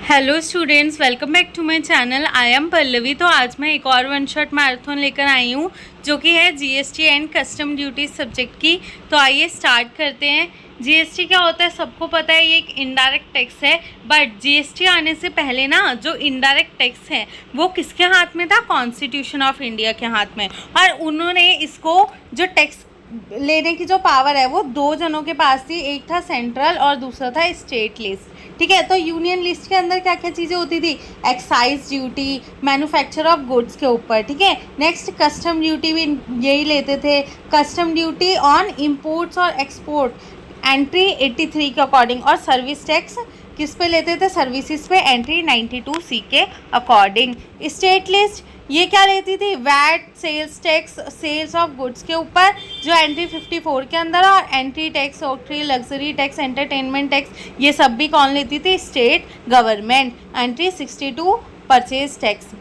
Hello students, welcome back to my channel. I am Pallavi. तो आज मैं एक और वन शॉट मैराथन लेकर आई हूँ जो कि है GST and custom duty subject की। तो आइए स्टार्ट करते हैं। जीएसटी क्या होता है सबको पता है, ये एक इनडायरेक्ट टैक्स है। बट जीएसटी आने से पहले ना जो इनडायरेक्ट टैक्स है वो किसके हाथ में था? कॉन्स्टिट्यूशन ऑफ इंडिया के हाथ में। और उन्होंने इसको जो टैक्स लेने की जो पावर है वो दो जनों के पास थी, एक था सेंट्रल और दूसरा था स्टेट लिस्ट। ठीक है, तो यूनियन लिस्ट के अंदर क्या क्या चीज़ें होती थी? Excise duty, manufacture of goods के ऊपर। ठीक है, नेक्स्ट कस्टम ड्यूटी भी यही लेते थे। कस्टम ड्यूटी ऑन इम्पोर्ट्स और एक्सपोर्ट एंट्री 83 के अकॉर्डिंग। और सर्विस टैक्स किस पे लेते थे? सर्विसेज पे एंट्री 92C के अकॉर्डिंग। स्टेट लिस्ट ये क्या लेती थी? VAT, sales tax, sales of goods के ऊपर जो एंट्री 54 के अंदर, और entry tax, octroi, luxury tax, entertainment tax, ये सब भी कौन लेती थी? State government. Entry 62 purchase tax.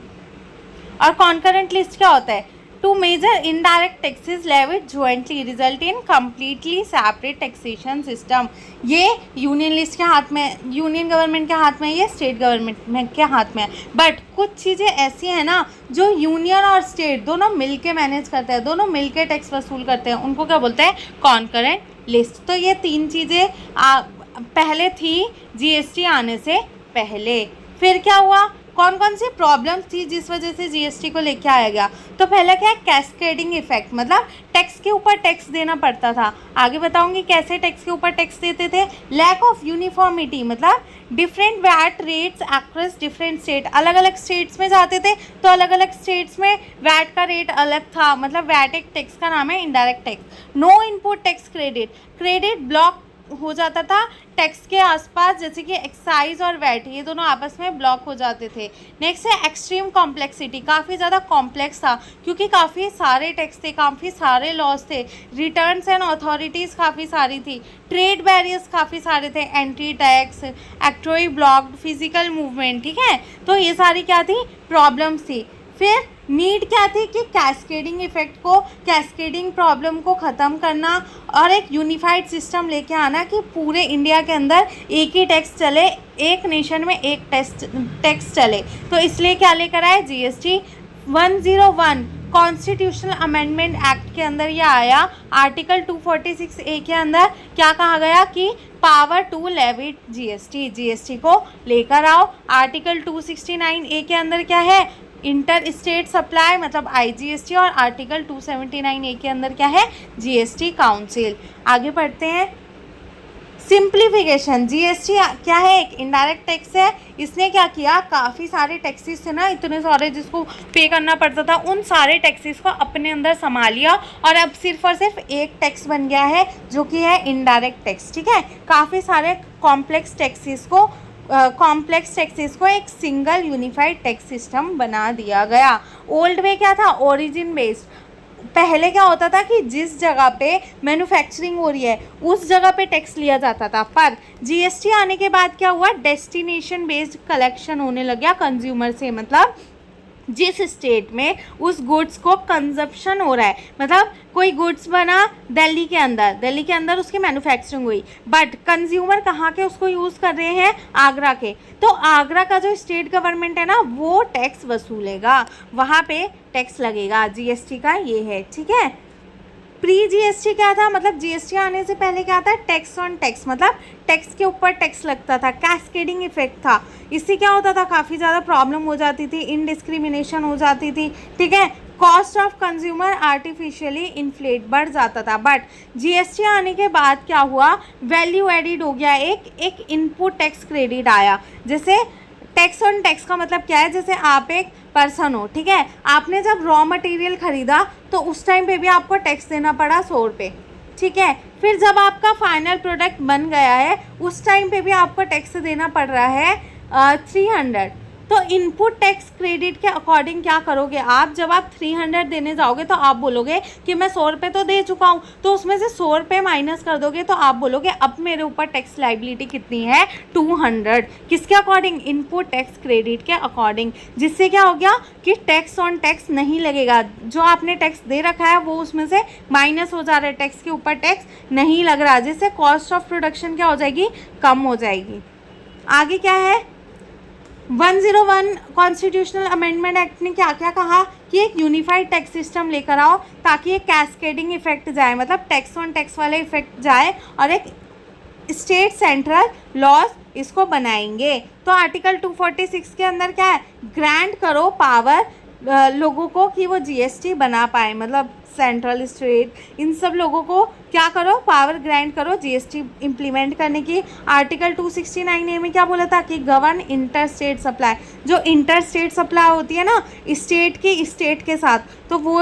और कॉन्करेंट लिस्ट क्या होता है? Two major indirect taxes levied jointly result in completely separate taxation system. ये यूनियन लिस्ट के हाथ में, यूनियन गवर्नमेंट के हाथ में, ये स्टेट गवर्नमेंट के हाथ में है। बट कुछ चीज़ें ऐसी हैं ना जो यूनियन और स्टेट दोनों मिलके मैनेज करते हैं, दोनों मिलके टैक्स वसूल करते हैं, उनको क्या बोलते हैं? Concurrent list. तो ये तीन चीज़ें पहले थी जीएसटी आने से पहले। फिर क्या हुआ? कौन कौन सी प्रॉब्लम्स थी जिस वजह से जीएसटी को लेके आया गया? तो पहला क्या है? कैस्केडिंग इफेक्ट, मतलब टैक्स के ऊपर टैक्स देना पड़ता था। आगे बताऊंगी कैसे टैक्स के ऊपर टैक्स देते थे। लैक ऑफ यूनिफॉर्मिटी, मतलब different VAT rates across different state. अलग अलग स्टेट्स में जाते थे तो अलग अलग स्टेट्स में वैट का रेट अलग था, मतलब वैट एक टैक्स का नाम है, indirect tax. No input tax credit, credit block हो जाता था टैक्स के आसपास, जैसे कि एक्साइज और वैट, ये दोनों आपस में ब्लॉक हो जाते थे। नेक्स्ट है एक्सट्रीम कॉम्प्लेक्सिटी, काफ़ी ज़्यादा कॉम्प्लेक्स था क्योंकि काफ़ी सारे टैक्स थे, काफ़ी सारे लॉज थे, रिटर्न्स एंड अथॉरिटीज़ काफ़ी सारी थी, ट्रेड बैरियर्स काफ़ी सारे थे, entry tax, octroi blocked, physical movement. ठीक है, तो ये सारी क्या थी? प्रॉब्लम्स थी। फिर नीड क्या थी कि कैस्केडिंग इफेक्ट को, कैस्केडिंग प्रॉब्लम को ख़त्म करना और एक यूनिफाइड सिस्टम लेके आना कि पूरे इंडिया के अंदर एक ही टैक्स चले, एक नेशन में एक टैक्स चले। तो इसलिए क्या लेकर आए? जीएसटी 101 कॉन्स्टिट्यूशनल अमेंडमेंट एक्ट के अंदर ये आया। आर्टिकल 246A के अंदर क्या कहा गया कि power to levy GST, GST को लेकर आओ। आर्टिकल 269A के अंदर क्या है? इंटर स्टेट सप्लाई, मतलब आईजीएसटी। और आर्टिकल 279A के अंदर क्या है? GST council. आगे बढ़ते हैं। सिंप्लीफिकेशन, जीएसटी क्या है? एक इनडायरेक्ट टैक्स है। इसने क्या किया? काफ़ी सारे टैक्सेस थे ना, इतने सारे जिसको पे करना पड़ता था, उन सारे टैक्सेस को अपने अंदर संभाल लिया और अब सिर्फ और सिर्फ एक टैक्स बन गया है जो कि है इनडायरेक्ट टैक्स। ठीक है, काफ़ी सारे कॉम्प्लेक्स टैक्सेस को एक सिंगल यूनिफाइड टैक्स सिस्टम बना दिया गया। ओल्ड वे क्या था? Origin based. पहले क्या होता था कि जिस जगह पे मैन्युफैक्चरिंग हो रही है उस जगह पे टैक्स लिया जाता था, पर जीएसटी आने के बाद क्या हुआ? डेस्टिनेशन बेस्ड कलेक्शन होने लग गया कंज्यूमर से, मतलब जिस स्टेट में उस गुड्स को कंजप्शन हो रहा है, मतलब कोई गुड्स बना दिल्ली के अंदर उसकी मैन्युफैक्चरिंग हुई, बट कंज्यूमर कहाँ के उसको यूज़ कर रहे हैं? आगरा के। तो आगरा का जो स्टेट गवर्नमेंट है ना वो टैक्स वसूलेगा, वहाँ पे टैक्स लगेगा। जीएसटी का ये है। ठीक है, प्री जीएसटी क्या था? मतलब जीएसटी आने से पहले क्या था? टैक्स ऑन टैक्स, मतलब टैक्स के ऊपर टैक्स लगता था, कैस्केडिंग इफेक्ट था। इससे क्या होता था? काफ़ी ज़्यादा प्रॉब्लम हो जाती थी, इनडिस्क्रिमिनेशन हो जाती थी। ठीक है, cost of consumer artificially inflate, बढ़ जाता था। बट जीएसटी आने के बाद क्या हुआ? वैल्यू एडिड हो गया, एक इनपुट टैक्स क्रेडिट आया। जैसे टैक्स ऑन टैक्स का मतलब क्या है? जैसे आप एक पर्सन हो, ठीक है, आपने जब रॉ मटेरियल खरीदा तो उस टाइम पे भी आपको टैक्स देना पड़ा 100 रुपये। ठीक है, फिर जब आपका फाइनल प्रोडक्ट बन गया है उस टाइम पे भी आपको टैक्स देना पड़ रहा है 300। तो इनपुट टैक्स क्रेडिट के अकॉर्डिंग क्या करोगे आप? जब आप 300 देने जाओगे तो आप बोलोगे कि मैं 100 रुपये तो दे चुका हूँ, तो उसमें से 100 रुपये माइनस कर दोगे तो आप बोलोगे अब मेरे ऊपर टैक्स लाइबिलिटी कितनी है? 200। किसके अकॉर्डिंग? इनपुट टैक्स क्रेडिट के अकॉर्डिंग। जिससे क्या हो गया कि टैक्स ऑन टैक्स नहीं लगेगा, जो आपने टैक्स दे रखा है वो उसमें से माइनस हो जा रहा है, टैक्स के ऊपर टैक्स नहीं लग रहा, जिससे कॉस्ट ऑफ प्रोडक्शन क्या हो जाएगी? कम हो जाएगी। आगे क्या है? 101 कॉन्स्टिट्यूशनल अमेंडमेंट एक्ट ने क्या क्या कहा कि एक यूनिफाइड टैक्स सिस्टम लेकर आओ ताकि एक कैस्केडिंग इफेक्ट जाए, मतलब टैक्स ऑन टैक्स वाले इफेक्ट जाए और एक स्टेट सेंट्रल लॉज इसको बनाएंगे। तो आर्टिकल 246 के अंदर क्या है, ग्रांट करो पावर लोगों को कि वो जीएसटी बना पाए, मतलब सेंट्रल स्टेट इन सब लोगों को क्या करो, पावर ग्रांट करो जीएसटी इम्प्लीमेंट करने की। आर्टिकल 269A में क्या बोला था कि गवर्न इंटर स्टेट सप्लाई, जो इंटर स्टेट सप्लाई होती है ना स्टेट की स्टेट के साथ, तो वो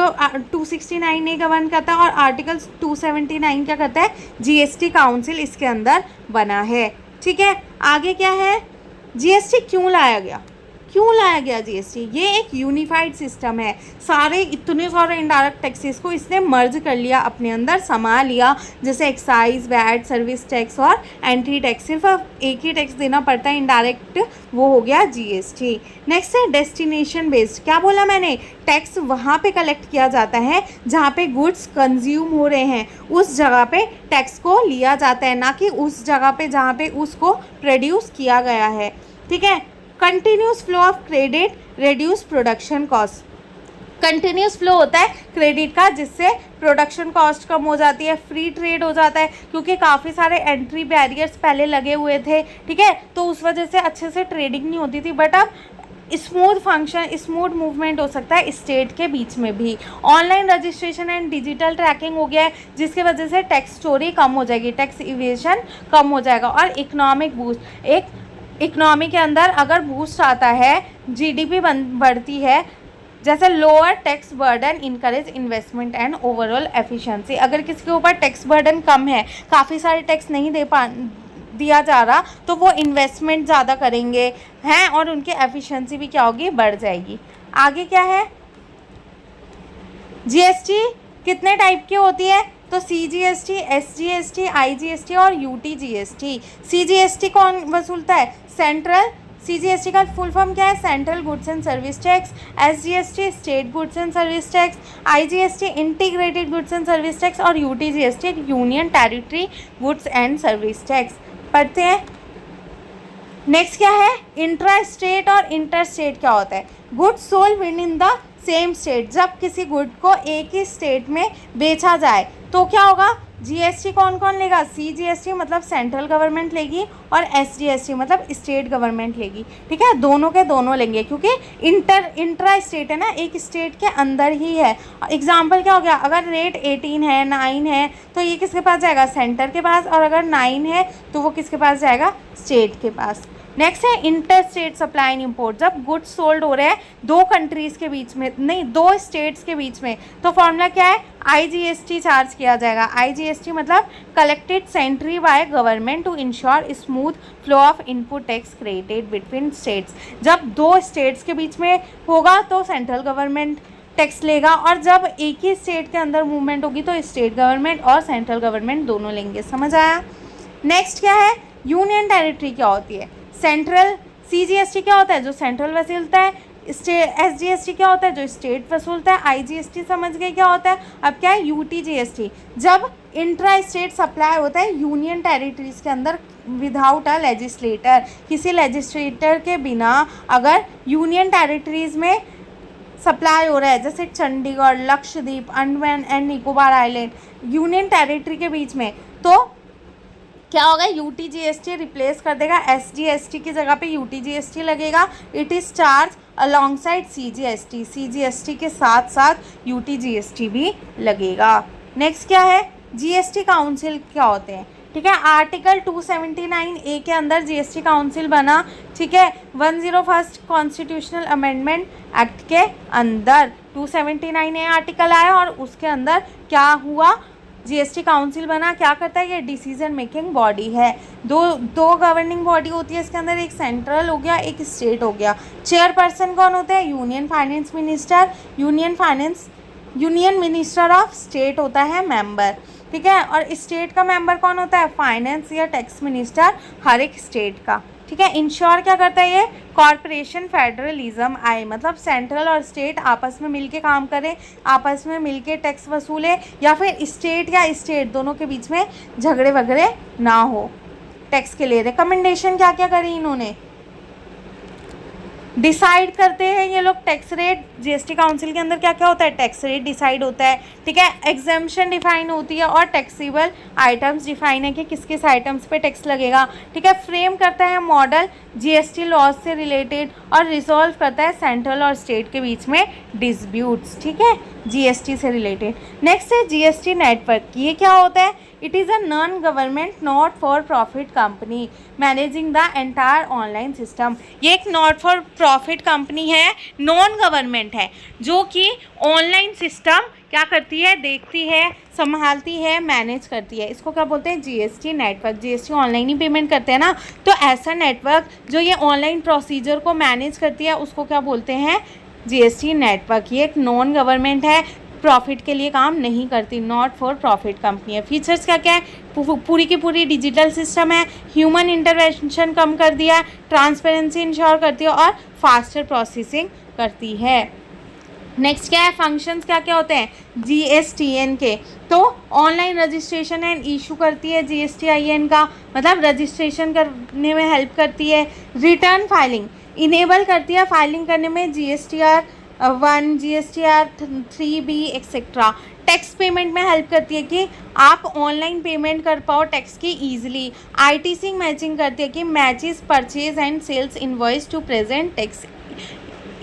269A गवर्न करता है। और आर्टिकल 279 क्या करता है, जीएसटी काउंसिल इसके अंदर बना है। ठीक है, आगे क्या है, जीएसटी क्यों लाया गया, क्यों लाया गया जीएसटी? ये एक यूनिफाइड सिस्टम है, सारे इतने सारे इनडायरेक्ट टैक्सेस को इसने मर्ज कर लिया, अपने अंदर समा लिया, जैसे एक्साइज, वैट, सर्विस टैक्स और एंट्री टैक्स, सिर्फ एक ही टैक्स देना पड़ता है इनडायरेक्ट, वो हो गया जीएसटी। नेक्स्ट है डेस्टिनेशन बेस्ड। क्या बोला मैंने, टैक्स वहाँ पे कलेक्ट किया जाता है जहाँ पे गुड्स कंज्यूम हो रहे हैं, उस जगह पे टैक्स को लिया जाता है, ना कि उस जगह पे जहाँ पे उसको प्रोड्यूस किया गया है। ठीक है, continuous flow of credit reduce production cost. Continuous flow होता है क्रेडिट का, जिससे प्रोडक्शन कॉस्ट कम हो जाती है, फ्री ट्रेड हो जाता है, क्योंकि काफ़ी सारे एंट्री बैरियर्स पहले लगे हुए थे। ठीक है, तो उस वजह से अच्छे से ट्रेडिंग नहीं होती थी, बट अब स्मूथ फंक्शन, स्मूथ मूवमेंट हो सकता है स्टेट के बीच में भी। Online registration and digital tracking हो गया है, जिसकी वजह से टैक्स चोरी कम हो जाएगी, टैक्स इवेशन कम हो जाएगा। और इकोनॉमिक बूस्ट, एक इकोनॉमी के अंदर अगर बूस्ट आता है, जीडीपी बढ़ती है, जैसे lower tax burden encourage investment and overall efficiency. अगर किसी के ऊपर टैक्स बर्डन कम है, काफ़ी सारे टैक्स नहीं दिया जा रहा, तो वो इन्वेस्टमेंट ज़्यादा करेंगे हैं और उनकी एफिशिएंसी भी क्या होगी, बढ़ जाएगी। आगे क्या है, जीएसटी कितने टाइप की होती है, तो सीजीएसटी, एसजीएसटी, आईजीएसटी और यूटीजीएसटी। सीजीएसटी कौन वसूलता है, सेंट्रल। सीजीएसटी का फुल फॉर्म क्या है, central goods and service tax. SGST state goods and service tax. IGST integrated goods and service tax. और UTGST union territory goods and service tax. पढ़ते हैं। नेक्स्ट क्या है, इंट्रा स्टेट और inter state क्या होता है, goods sold within the same state. जब किसी गुड को एक ही स्टेट में बेचा जाए तो क्या होगा, जीएसटी कौन कौन लेगा, सीजीएसटी मतलब सेंट्रल गवर्नमेंट लेगी और एसजीएसटी मतलब स्टेट गवर्नमेंट लेगी। ठीक है, दोनों के दोनों लेंगे, क्योंकि इंट्रा स्टेट है ना, एक स्टेट के अंदर ही है। एग्जाम्पल क्या हो गया, अगर रेट 18 है, 9 है, तो ये किसके पास जाएगा, सेंटर के पास, और अगर 9 है तो वो किसके पास जाएगा, स्टेट के पास। नेक्स्ट है inter state supply and import. जब गुड्स सोल्ड हो रहे हैं दो कंट्रीज़ के बीच में, नहीं दो स्टेट्स के बीच में, तो फॉर्मूला क्या है, आईजीएसटी चार्ज किया जाएगा। आईजीएसटी मतलब collected centrally by government to ensure smooth flow of input tax credited between states. जब दो स्टेट्स के बीच में होगा तो सेंट्रल गवर्नमेंट टैक्स लेगा, और जब एक ही स्टेट के अंदर मूवमेंट होगी तो स्टेट गवर्नमेंट और सेंट्रल गवर्नमेंट दोनों लेंगे। समझ आया। नेक्स्ट क्या है, यूनियन टेरिटरी क्या होती है, सेंट्रल। सीजीएसटी क्या होता है, जो सेंट्रल वसूलता है। एसजीएसटी क्या होता है, जो स्टेट वसूलता है। आईजीएसटी समझ गए क्या होता है। अब क्या है, यूटीजीएसटी, जब इंट्रा स्टेट सप्लाई होता है यूनियन टेरिटरीज के अंदर विदाउट अ लेजिस्लेटर, किसी लेजिस्लेटर के बिना अगर यूनियन टेरिटरीज में सप्लाई हो रहा है, जैसे Chandigarh, Lakshadweep, Andaman and Nicobar island, union territory के बीच में, तो क्या होगा, यूटीजीएसटी रिप्लेस कर देगा, एसजीएसटी की जगह पे यूटीजीएसटी लगेगा। It is charge alongside CGST, CGST के साथ साथ यूटीजीएसटी भी लगेगा। नेक्स्ट क्या है, जीएसटी काउंसिल क्या होते हैं। ठीक है, आर्टिकल 279A के अंदर जीएसटी काउंसिल बना। ठीक है, 101 कॉन्स्टिट्यूशनल अमेंडमेंट एक्ट के अंदर 279A आर्टिकल आया और उसके अंदर क्या हुआ, जीएसटी काउंसिल बना। क्या करता है, ये डिसीजन मेकिंग बॉडी है। दो गवर्निंग बॉडी होती है इसके अंदर, एक सेंट्रल हो गया, एक स्टेट हो गया। चेयरपर्सन कौन होते हैं, union finance minister. Union minister of state होता है मेंबर। ठीक है, और स्टेट का मेंबर कौन होता है, फाइनेंस या टैक्स मिनिस्टर हर एक स्टेट का। ठीक है, इंश्योर क्या करता है, ये कॉर्पोरेशन फेडरलिज्म आए, मतलब सेंट्रल और स्टेट आपस में मिलके काम करें, आपस में मिलके टैक्स वसूले, या फिर स्टेट या स्टेट दोनों के बीच में झगड़े वगड़े ना हो टैक्स के लिए। रिकमेंडेशन क्या क्या करी इन्होंने, डिसाइड करते हैं ये लोग टैक्स रेट। जीएसटी काउंसिल के अंदर क्या क्या होता है, टैक्स रेट डिसाइड होता है, ठीक है, एग्जेम्पशन डिफाइन होती है और टैक्सेबल आइटम्स डिफाइन है कि किस किस आइटम्स पे टैक्स लगेगा, ठीक है। फ्रेम करता है मॉडल जीएसटी लॉज से रिलेटेड और रिजॉल्व करता है सेंट्रल और स्टेट के बीच में डिस्प्यूट्स, ठीक है, जीएसटी से रिलेटेड। नेक्स्ट है जीएसटी नेटवर्क। ये क्या होता है, it is a non government not for profit company managing the entire online system. ये एक नॉट फॉर प्रॉफिट कंपनी है, नॉन गवर्नमेंट है, जो कि ऑनलाइन सिस्टम क्या करती है, देखती है, संभालती है, मैनेज करती है। इसको क्या बोलते हैं, जीएसटी नेटवर्क। जीएसटी ऑनलाइन ही पेमेंट करते हैं ना, तो ऐसा नेटवर्क जो ये ऑनलाइन प्रोसीजर को मैनेज करती है उसको क्या बोलते हैं, जीएसटी नेटवर्क। ये एक नॉन गवर्नमेंट है, प्रॉफिट के लिए काम नहीं करती, नॉट फॉर प्रॉफिट कंपनी है। फीचर्स क्या क्या है, पूरी की पूरी डिजिटल सिस्टम है, ह्यूमन इंटरवेंशन कम कर दिया है, ट्रांसपेरेंसी इंश्योर करती है और फास्टर प्रोसेसिंग करती है। नेक्स्ट क्या है, फंक्शंस क्या क्या होते हैं जीएसटीएन के, तो ऑनलाइन रजिस्ट्रेशन एंड इशू करती है जीएसटीआईएन का, मतलब रजिस्ट्रेशन करने में हेल्प करती है। रिटर्न फाइलिंग इनेबल करती है फाइलिंग करने में GSTR 1, GSTR 3B etcetera. Tax payment में हेल्प करती है कि आप ऑनलाइन पेमेंट कर पाओ टैक्स की ईजिली। आईटीसी मैचिंग करती है कि matches purchase and sales invoice to present tax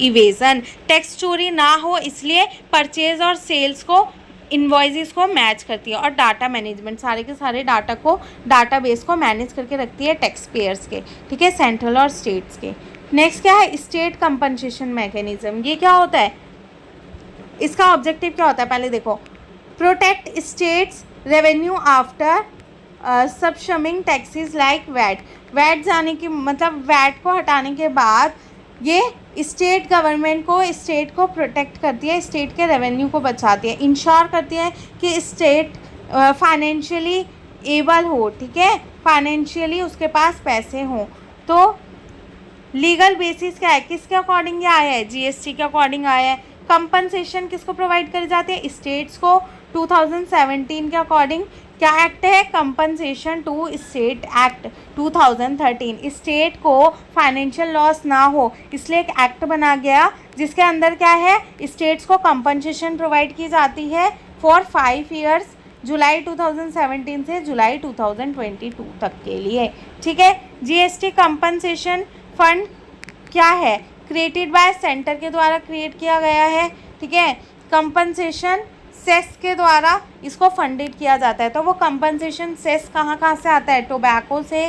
evasion. Tax चोरी ना हो इसलिए परचेज और सेल्स को इन्वॉइसेस को मैच करती है। और डाटा मैनेजमेंट, सारे के सारे डाटा को डाटाबेस को मैनेज करके रखती है टैक्स पेयर्स के, ठीक है, सेंट्रल और स्टेट्स के। नेक्स्ट क्या है, स्टेट कंपनसेशन मैकेनिज्म। ये क्या होता है, इसका ऑब्जेक्टिव क्या होता है, पहले देखो, protect states revenue after subsuming taxes like VAT. VAT जाने की मतलब वैट को हटाने के बाद ये स्टेट गवर्नमेंट को, स्टेट को प्रोटेक्ट करती है, स्टेट के रेवेन्यू को बचाती है, इंश्योर करती है कि स्टेट फाइनेंशियली एबल हो, ठीक है, फाइनेंशियली उसके पास पैसे हों। तो लीगल बेसिस क्या है, किसके अकॉर्डिंग ये आया है, जीएसटी के अकॉर्डिंग आया है। कंपनसेशन किसको प्रोवाइड करी जाती है, स्टेट्स को। 2017 के अकॉर्डिंग क्या एक्ट है, compensation to state act 2013। State को फाइनेंशियल लॉस ना हो इसलिए एक एक्ट बना गया जिसके अंदर क्या है, स्टेट्स को कंपनसेशन प्रोवाइड की जाती है फॉर 5 ईयर्स, जुलाई 2017 से जुलाई 2022 तक के लिए, ठीक है। जीएसटी कंपनसेशन फंड क्या है, क्रिएटेड बाय सेंटर के द्वारा क्रिएट किया गया है, ठीक है। कंपनसेशन सेस के द्वारा इसको फंडेड किया जाता है। तो वो कंपनसेशन सेस कहाँ कहाँ से आता है, टोबैको से,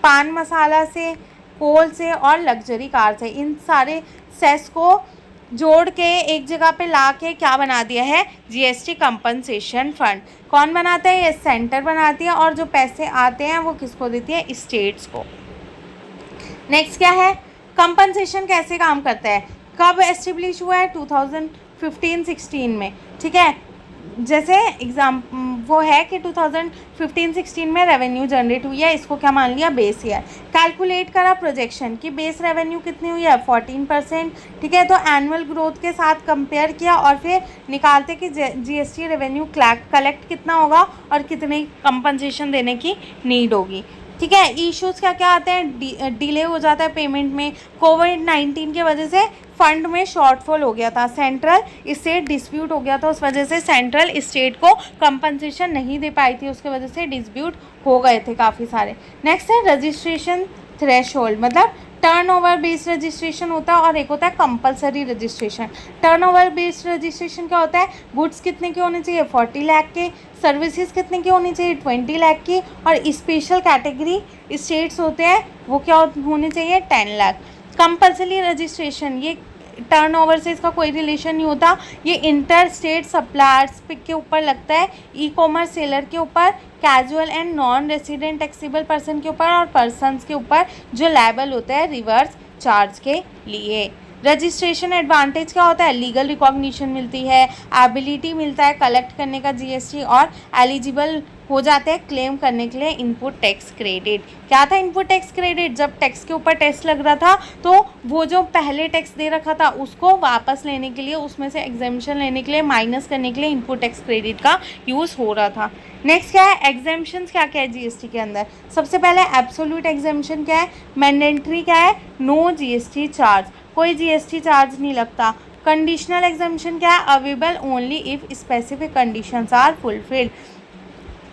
पान मसाला से, कोल से और लग्जरी कार से। इन सारे सेस को जोड़ के एक जगह पे ला के क्या बना दिया है, जीएसटी कंपनसेशन फंड। कौन बनाता है, ये सेंटर बनाती है और जो पैसे आते हैं वो किसको देती है, स्टेट्स को। नेक्स्ट क्या है, कंपनसेशन कैसे काम करता है, कब एस्टेब्लिश हुआ है, 2015-16 में, ठीक है। जैसे एग्जाम वो है कि 2015-16 में रेवेन्यू जनरेट हुई है, इसको क्या मान लिया, बेस ईयर। कैलकुलेट करा प्रोजेक्शन कि बेस रेवेन्यू कितनी हुई है, 14%, ठीक है। तो एनुअल ग्रोथ के साथ कंपेयर किया और फिर निकालते कि जीएसटी रेवेन्यू कलेक्ट कितना होगा और कितनी कंपनसेशन देने की नीड होगी, ठीक है। इश्यूज़ क्या क्या आते हैं, डिले हो जाता है पेमेंट में, कोविड-19 की वजह से फंड में शॉर्टफॉल हो गया था, सेंट्रल स्टेट डिस्प्यूट हो गया था, उस वजह से सेंट्रल स्टेट को कंपनसेशन नहीं दे पाई थी, उसके वजह से डिस्प्यूट हो गए थे काफ़ी सारे। नेक्स्ट है रजिस्ट्रेशन थ्रेशोल्ड, मतलब टर्नओवर बेस्ड रजिस्ट्रेशन होता है और एक होता है compulsory registration. Turnover based registration क्या होता है, गुड्स कितने के होने चाहिए, 40 लाख के, सर्विसेज कितने की होनी चाहिए, 20 लाख की, और स्पेशल कैटेगरी स्टेट्स होते हैं वो क्या होने चाहिए, 10 लाख। कंपलसरी रजिस्ट्रेशन, ये टर्नओवर से इसका कोई रिलेशन नहीं होता, ये इंटर स्टेट सप्लायर्स के ऊपर लगता है, ई कॉमर्स सेलर के ऊपर, casual and non resident taxable person के ऊपर और पर्सन्स के ऊपर जो लायबल होता है रिवर्स चार्ज के लिए। रजिस्ट्रेशन एडवांटेज क्या होता है, लीगल रिकॉग्निशन मिलती है, एबिलिटी मिलता है कलेक्ट करने का जीएसटी और एलिजिबल हो जाते हैं क्लेम करने के लिए इनपुट टैक्स क्रेडिट। क्या था इनपुट टैक्स क्रेडिट? जब टैक्स के ऊपर टैक्स लग रहा था तो वो जो पहले टैक्स दे रखा था उसको वापस लेने के लिए, उसमें से एग्जेम्पशन लेने के लिए, माइनस करने के लिए इनपुट टैक्स क्रेडिट का यूज़ हो रहा था। नेक्स्ट क्या है? एग्जेम्पशंस क्या क्या है जीएसटी के अंदर? सबसे पहले एब्सोल्यूट एग्जेम्पशन क्या है? मैंडेटरी क्या है? नो जीएसटी चार्ज, कोई जीएसटी चार्ज नहीं लगता। कंडीशनल एग्जेम्पशन क्या है? Available only if specific conditions are fulfilled,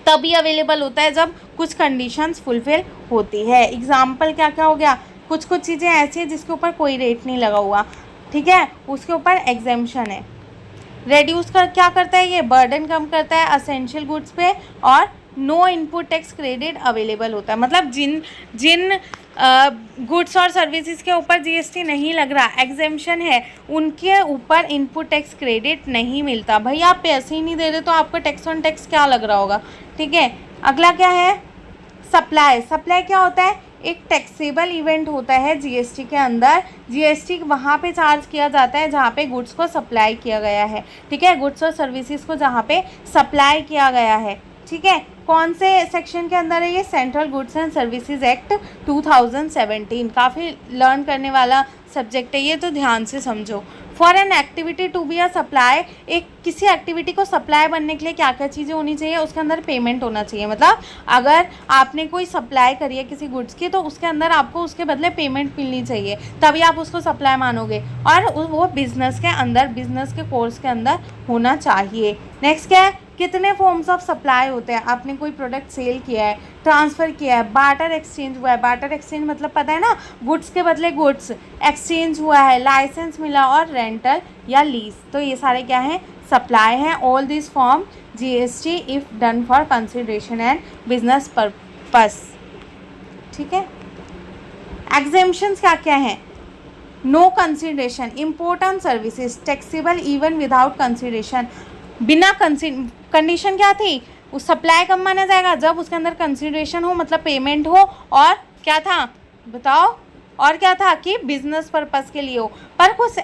तभी अवेलेबल होता है जब कुछ कंडीशंस फुलफिल होती है। एग्जाम्पल क्या क्या हो गया? कुछ कुछ चीज़ें ऐसी है जिसके ऊपर कोई रेट नहीं लगा हुआ, ठीक है, उसके ऊपर एग्जेम्पशन है। रेड्यूस कर क्या करता है ये? बर्डन कम करता है असेंशियल गुड्स पे, और no input tax credit available होता है। मतलब जिन जिन गुड्स और सर्विसेज के ऊपर जीएसटी नहीं लग रहा, एग्जेम्पशन है, उनके ऊपर इनपुट टैक्स क्रेडिट नहीं मिलता। भाई आप पैसे ही नहीं दे रहे तो आपका टैक्स ऑन टैक्स क्या लग रहा होगा, ठीक है। अगला क्या है? सप्लाई। सप्लाई क्या होता है? एक टैक्सेबल इवेंट होता है जीएसटी के अंदर। जीएसटी वहाँ पे चार्ज किया जाता है जहाँ पे गुड्स को सप्लाई किया गया है, ठीक है, गुड्स और सर्विसेज को जहाँ पे सप्लाई किया गया है, ठीक है। कौन से सेक्शन के अंदर है ये? Central goods and services act 2017। काफ़ी लर्न करने वाला सब्जेक्ट है ये, तो ध्यान से समझो। For an activity to be a supply, एक किसी एक्टिविटी को सप्लाई बनने के लिए क्या क्या चीज़ें होनी चाहिए? उसके अंदर पेमेंट होना चाहिए। मतलब अगर आपने कोई सप्लाई करी है किसी गुड्स की तो उसके अंदर आपको उसके बदले पेमेंट मिलनी चाहिए, तभी आप उसको सप्लाई मानोगे, और वो बिजनेस के अंदर, बिजनेस के कोर्स के अंदर होना चाहिए। नेक्स्ट क्या है? कितने फॉर्म्स ऑफ सप्लाई होते हैं? आपने कोई प्रोडक्ट सेल किया है, ट्रांसफ़र किया है, बार्टर एक्सचेंज हुआ है। बार्टर एक्सचेंज मतलब पता है ना, गुड्स के बदले गुड्स एक्सचेंज हुआ है, लाइसेंस मिला, और रेंटल या लीज, तो ये सारे क्या हैं? सप्लाई हैं। All this form GST if done for consideration and business purpose, ठीक है। एग्जेम्पशंस क्या क्या हैं? No consideration, important services taxable even without consideration. बिना कंडीशन क्या थी? उस सप्लाई कब माना जाएगा? जब उसके अंदर कंसिडरेशन हो, मतलब पेमेंट हो, और क्या था बताओ? और क्या था कि बिजनेस पर्पस के लिए हो। पर कुछ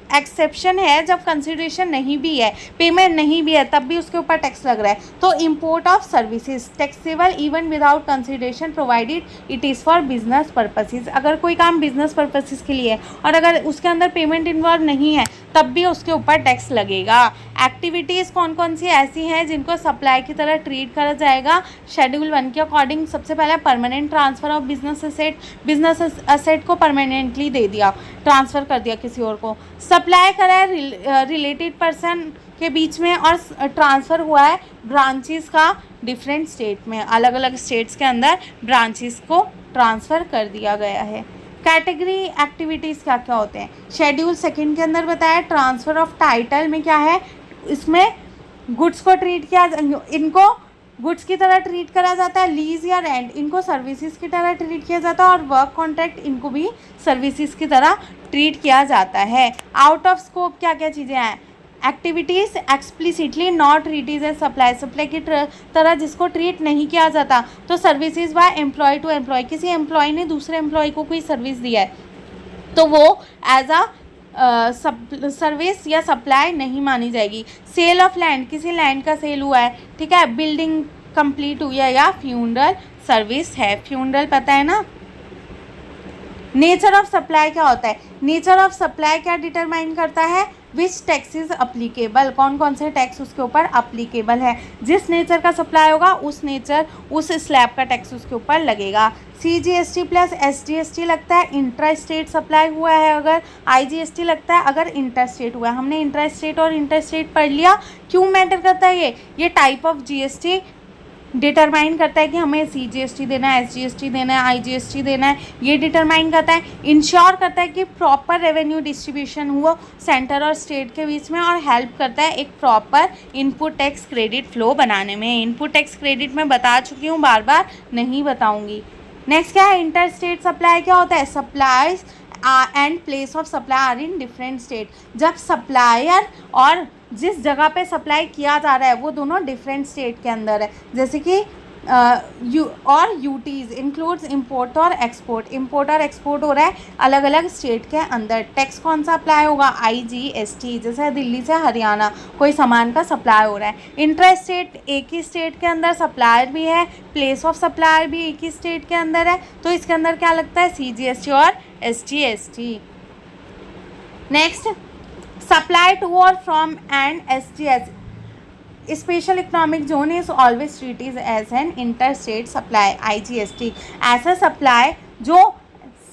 एक्सेप्शन है, जब कंसिडरेशन नहीं भी है, पेमेंट नहीं भी है, तब भी उसके ऊपर टैक्स लग रहा है। तो import of services taxable even without consideration provided it is for business purposes. अगर कोई काम बिजनेस पर्पसेस के लिए है और अगर उसके अंदर पेमेंट इन्वॉल्व नहीं है, तब भी उसके ऊपर टैक्स लगेगा। एक्टिविटीज़ कौन कौन सी ऐसी हैं जिनको सप्लाई की तरह ट्रीट करा जाएगा? शेड्यूल 1 के अकॉर्डिंग सबसे पहले permanent transfer of business asset. Business asset को परमानेंटली दे दिया, ट्रांसफ़र कर दिया किसी और को। सप्लाई करा है रिलेटेड पर्सन के बीच में, और ट्रांसफ़र हुआ है ब्रांचेस का डिफरेंट स्टेट में, अलग अलग स्टेट्स के अंदर ब्रांचेस को ट्रांसफ़र कर दिया गया है। कैटेगरी एक्टिविटीज़ क्या क्या होते हैं? शेड्यूल 2 के अंदर बताया। ट्रांसफ़र ऑफ टाइटल में क्या है? इसमें गुड्स को ट्रीट किया, इनको गुड्स की तरह ट्रीट करा जाता है। लीज या रेंट इनको सर्विसेज की तरह ट्रीट किया जाता है, और वर्क कॉन्ट्रैक्ट इनको भी सर्विसेज की तरह ट्रीट किया जाता है। आउट ऑफ स्कोप क्या क्या चीज़ें हैं? Activities explicitly not treated as supply, supply की तरह जिसको ट्रीट नहीं किया जाता। तो services by employ to employ, किसी एम्प्लॉय ने दूसरे एम्प्लॉय को कोई सर्विस दिया है तो वो एज अ सर्विस या सप्लाई नहीं मानी जाएगी। सेल ऑफ लैंड, किसी लैंड का सेल हुआ है, ठीक है, बिल्डिंग कंप्लीट हुई है, या फ्यूनरल सर्विस है। फ्यूनरल पता है ना। नेचर ऑफ सप्लाई क्या होता है? नेचर ऑफ सप्लाई क्या डिटरमाइन करता है? विच टैक्स इज अप्लीकेबल, कौन कौन से टैक्स उसके ऊपर अप्लीकेबल है। जिस नेचर का सप्लाई होगा उस स्लैब का टैक्स उसके ऊपर लगेगा। CGST प्लस SGST लगता है इंट्रा स्टेट सप्लाई हुआ है अगर, IGST लगता है अगर इंटर स्टेट हुआ है। हमने इंट्रा स्टेट और इंटर स्टेट पढ़ लिया। क्यों मैटर करता है ये टाइप ऑफ GST डिटरमाइन करता है कि हमें CGST देना है, SGST देना है, IGST देना है, ये डिटरमाइन करता है। इंश्योर करता है कि प्रॉपर रेवेन्यू डिस्ट्रीब्यूशन हुआ सेंटर और स्टेट के बीच में, और हेल्प करता है एक proper input tax credit flow बनाने में। इनपुट टैक्स क्रेडिट मैं बता चुकी हूँ, बार बार नहीं बताऊँगी। नेक्स्ट क्या है? इंटर स्टेट सप्लाई क्या होता है? Supplies and place of supply are in different state. जब सप्लायर और जिस जगह पे सप्लाई किया जा रहा है वो दोनों डिफरेंट स्टेट के अंदर है। जैसे कि और यूटीज इंक्लूड्स इम्पोर्ट और एक्सपोर्ट, इम्पोर्ट और एक्सपोर्ट हो रहा है अलग अलग स्टेट के अंदर। टैक्स कौन सा अप्लाई होगा, IGST, जैसे दिल्ली से हरियाणा कोई सामान का सप्लाई हो रहा है। इंटर स्टेट, एक ही स्टेट के अंदर सप्लायर भी है, प्लेस ऑफ सप्लायर भी एक ही स्टेट के अंदर है, तो इसके अंदर क्या लगता है, CGST और SGST। नेक्स्ट, सप्लाई टू और from and SGS, special economic zone is always treated as an inter state supply, IGST। ऐसा सप्लाई जो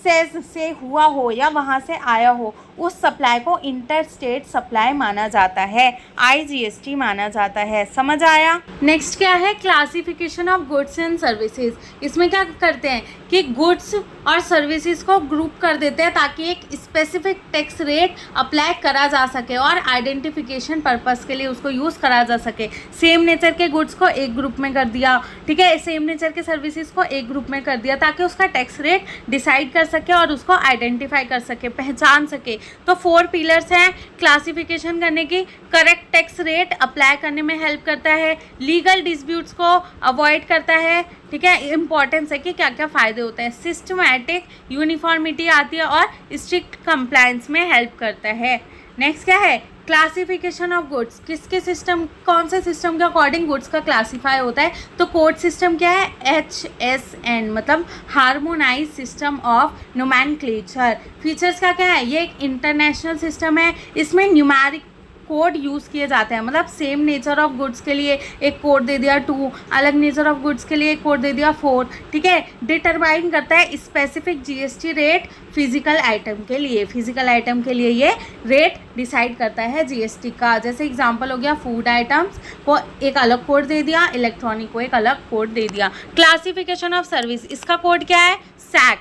से हुआ हो या वहाँ से आया हो, उस सप्लाई को इंटर स्टेट सप्लाई माना जाता है, IGST माना जाता है। समझ आया। नेक्स्ट क्या है, classification of goods and services. इसमें क्या करते हैं कि गुड्स और सर्विसेज को ग्रुप कर देते हैं ताकि एक स्पेसिफिक टैक्स रेट अप्लाई करा जा सके और आइडेंटिफिकेशन पर्पस के लिए उसको यूज़ करा जा सके। सेम नेचर के गुड्स को एक ग्रुप में कर दिया, ठीक है, सेम नेचर के सर्विसेज को एक ग्रुप में कर दिया ताकि उसका टैक्स रेट डिसाइड कर सके और उसको आइडेंटिफाई कर सके, पहचान सके। तो 4 पिलर्स हैं क्लासिफिकेशन करने की। करेक्ट टैक्स रेट अप्लाई करने में हेल्प करता है, लीगल डिस्प्यूट्स को अवॉइड करता है, ठीक है, इंपॉर्टेंस है कि क्या क्या फ़ायदे होते हैं, सिस्टमैटिक यूनिफॉर्मिटी आती है और स्ट्रिक्ट कंप्लायंस में हेल्प करता है। नेक्स्ट क्या है, क्लासिफिकेशन ऑफ गुड्स, किसके सिस्टम, कौन से सिस्टम के अकॉर्डिंग गुड्स का क्लासीफाई होता है। तो कोड सिस्टम क्या है, HSN, मतलब harmonise system of nomenclature. Features का क्या है, ये एक इंटरनेशनल सिस्टम है, इसमें न्यूमेरिक कोड यूज़ किए जाते हैं, मतलब सेम नेचर ऑफ गुड्स के लिए एक कोड दे दिया 2, अलग नेचर ऑफ गुड्स के लिए एक कोड दे दिया 4, ठीक है। डिटरमाइन करता है specific GST rate physical item के लिए, फिजिकल आइटम के लिए ये रेट डिसाइड करता है GST का। जैसे एग्जांपल हो गया फूड आइटम्स को एक अलग कोड दे दिया, इलेक्ट्रॉनिक को एक अलग कोड दे दिया। क्लासिफिकेशन ऑफ सर्विस, इसका कोड क्या है, SAC,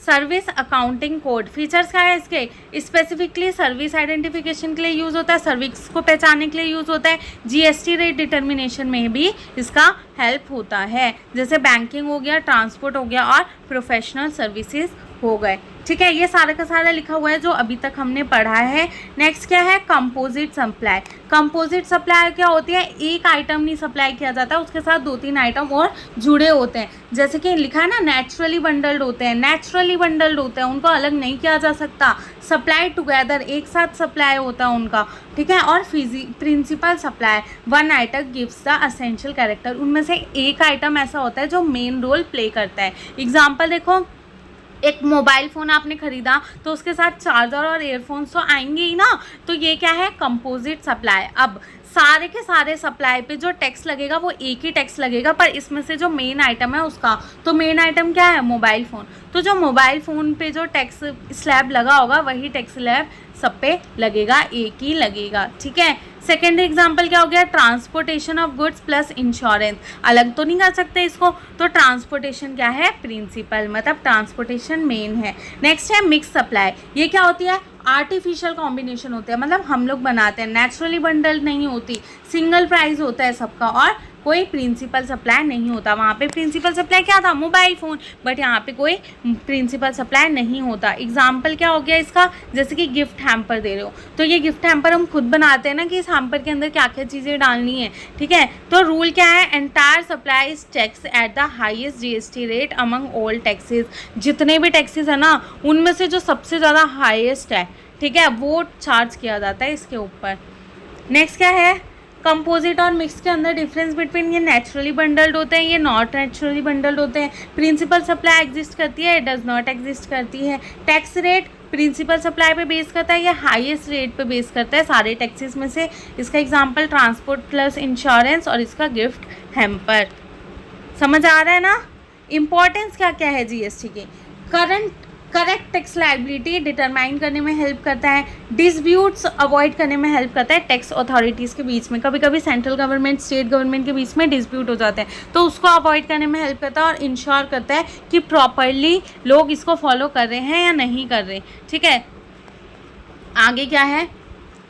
service accounting code. Features क्या है इसके, स्पेसिफिकली सर्विस आइडेंटिफिकेशन के लिए यूज़ होता है, सर्विस को पहचानने के लिए यूज़ होता है, GST रेट डिटर्मिनेशन में भी इसका हेल्प होता है, जैसे बैंकिंग हो गया, ट्रांसपोर्ट हो गया और प्रोफेशनल सर्विसेज हो गए, ठीक है। ये सारा का सारा लिखा हुआ है जो अभी तक हमने पढ़ा है। नेक्स्ट क्या है, कंपोजिट सप्लाई। कंपोजिट सप्लाई क्या होती है, एक आइटम नहीं सप्लाई किया जाता, उसके साथ 2-3 आइटम और जुड़े होते हैं, जैसे कि लिखा है ना, नेचुरली बंडल्ड होते हैं, नेचुरली बंडल्ड होते हैं, उनको अलग नहीं किया जा सकता। सप्लाई टुगेदर, एक साथ सप्लाई होता है उनका, ठीक है। और principal supply, 1 item gives the essential character, उनमें से एक आइटम ऐसा होता है जो मेन रोल प्ले करता है। एग्जाम्पल देखो, एक मोबाइल फ़ोन आपने ख़रीदा तो उसके साथ चार्जर और ईयरफोन्स तो आएंगे ही ना, तो ये क्या है, कंपोजिट सप्लाई। अब सारे के सारे सप्लाई पे जो टैक्स लगेगा वो एक ही टैक्स लगेगा, पर इसमें से जो मेन आइटम है उसका, तो मेन आइटम क्या है, मोबाइल फ़ोन, तो जो मोबाइल फ़ोन पे जो टैक्स स्लैब लगा होगा वही टैक्स स्लैब सब पे लगेगा, एक ही लगेगा, ठीक है। सेकेंड एग्जाम्पल क्या हो गया, transportation of goods plus insurance, अलग तो नहीं कर सकते इसको, तो ट्रांसपोर्टेशन क्या है, प्रिंसिपल, मतलब ट्रांसपोर्टेशन मेन है। नेक्स्ट है मिक्स सप्लाई, ये क्या होती है, आर्टिफिशियल कॉम्बिनेशन होते हैं, मतलब हम लोग बनाते हैं, नेचुरली बंडल नहीं होती, सिंगल प्राइस होता है सबका और कोई प्रिंसिपल सप्लाई नहीं होता। वहाँ पे प्रिंसिपल सप्लाई क्या था, मोबाइल फ़ोन, बट यहाँ पे कोई प्रिंसिपल सप्लाई नहीं होता। एग्जाम्पल क्या हो गया इसका, जैसे कि गिफ्ट हैम्पर दे रहे हो, तो ये गिफ्ट हैम्पर हम खुद बनाते हैं ना कि इस हैम्पर के अंदर क्या क्या चीज़ें डालनी है, ठीक है। तो रूल क्या है, entire supply is tax at the highest GST rate among all taxes, जितने भी टैक्सेस है ना उनमें से जो सबसे ज़्यादा हाईएस्ट है, ठीक है, वो चार्ज किया जाता है इसके ऊपर। नेक्स्ट क्या है, कंपोजिट और मिक्स के अंदर डिफरेंस बिटवीन, ये नेचुरली बंडल्ड होते हैं, ये नॉट नेचुरली बंडल्ड होते हैं। प्रिंसिपल सप्लाई एग्जिस्ट करती है, डज नॉट एग्जिस्ट करती है। टैक्स रेट प्रिंसिपल सप्लाई पे बेस करता है, ये हाईएस्ट रेट पे बेस करता है सारे टैक्सेस में से। इसका एग्जांपल ट्रांसपोर्ट प्लस इंश्योरेंस और इसका गिफ्ट हैम्पर। समझ आ रहा है ना। इंपॉर्टेंस क्या क्या है GST की, करेक्ट टैक्स लायबिलिटी डिटरमाइन करने में हेल्प करता है, डिस्प्यूट्स अवॉइड करने में हेल्प करता है टैक्स अथॉरिटीज़ के बीच में, कभी कभी सेंट्रल गवर्नमेंट स्टेट गवर्नमेंट के बीच में डिस्प्यूट हो जाते हैं तो उसको अवॉइड करने में हेल्प करता है, और इंश्योर करता है कि प्रॉपरली लोग इसको फॉलो कर रहे हैं या नहीं कर रहे, ठीक है। आगे क्या है,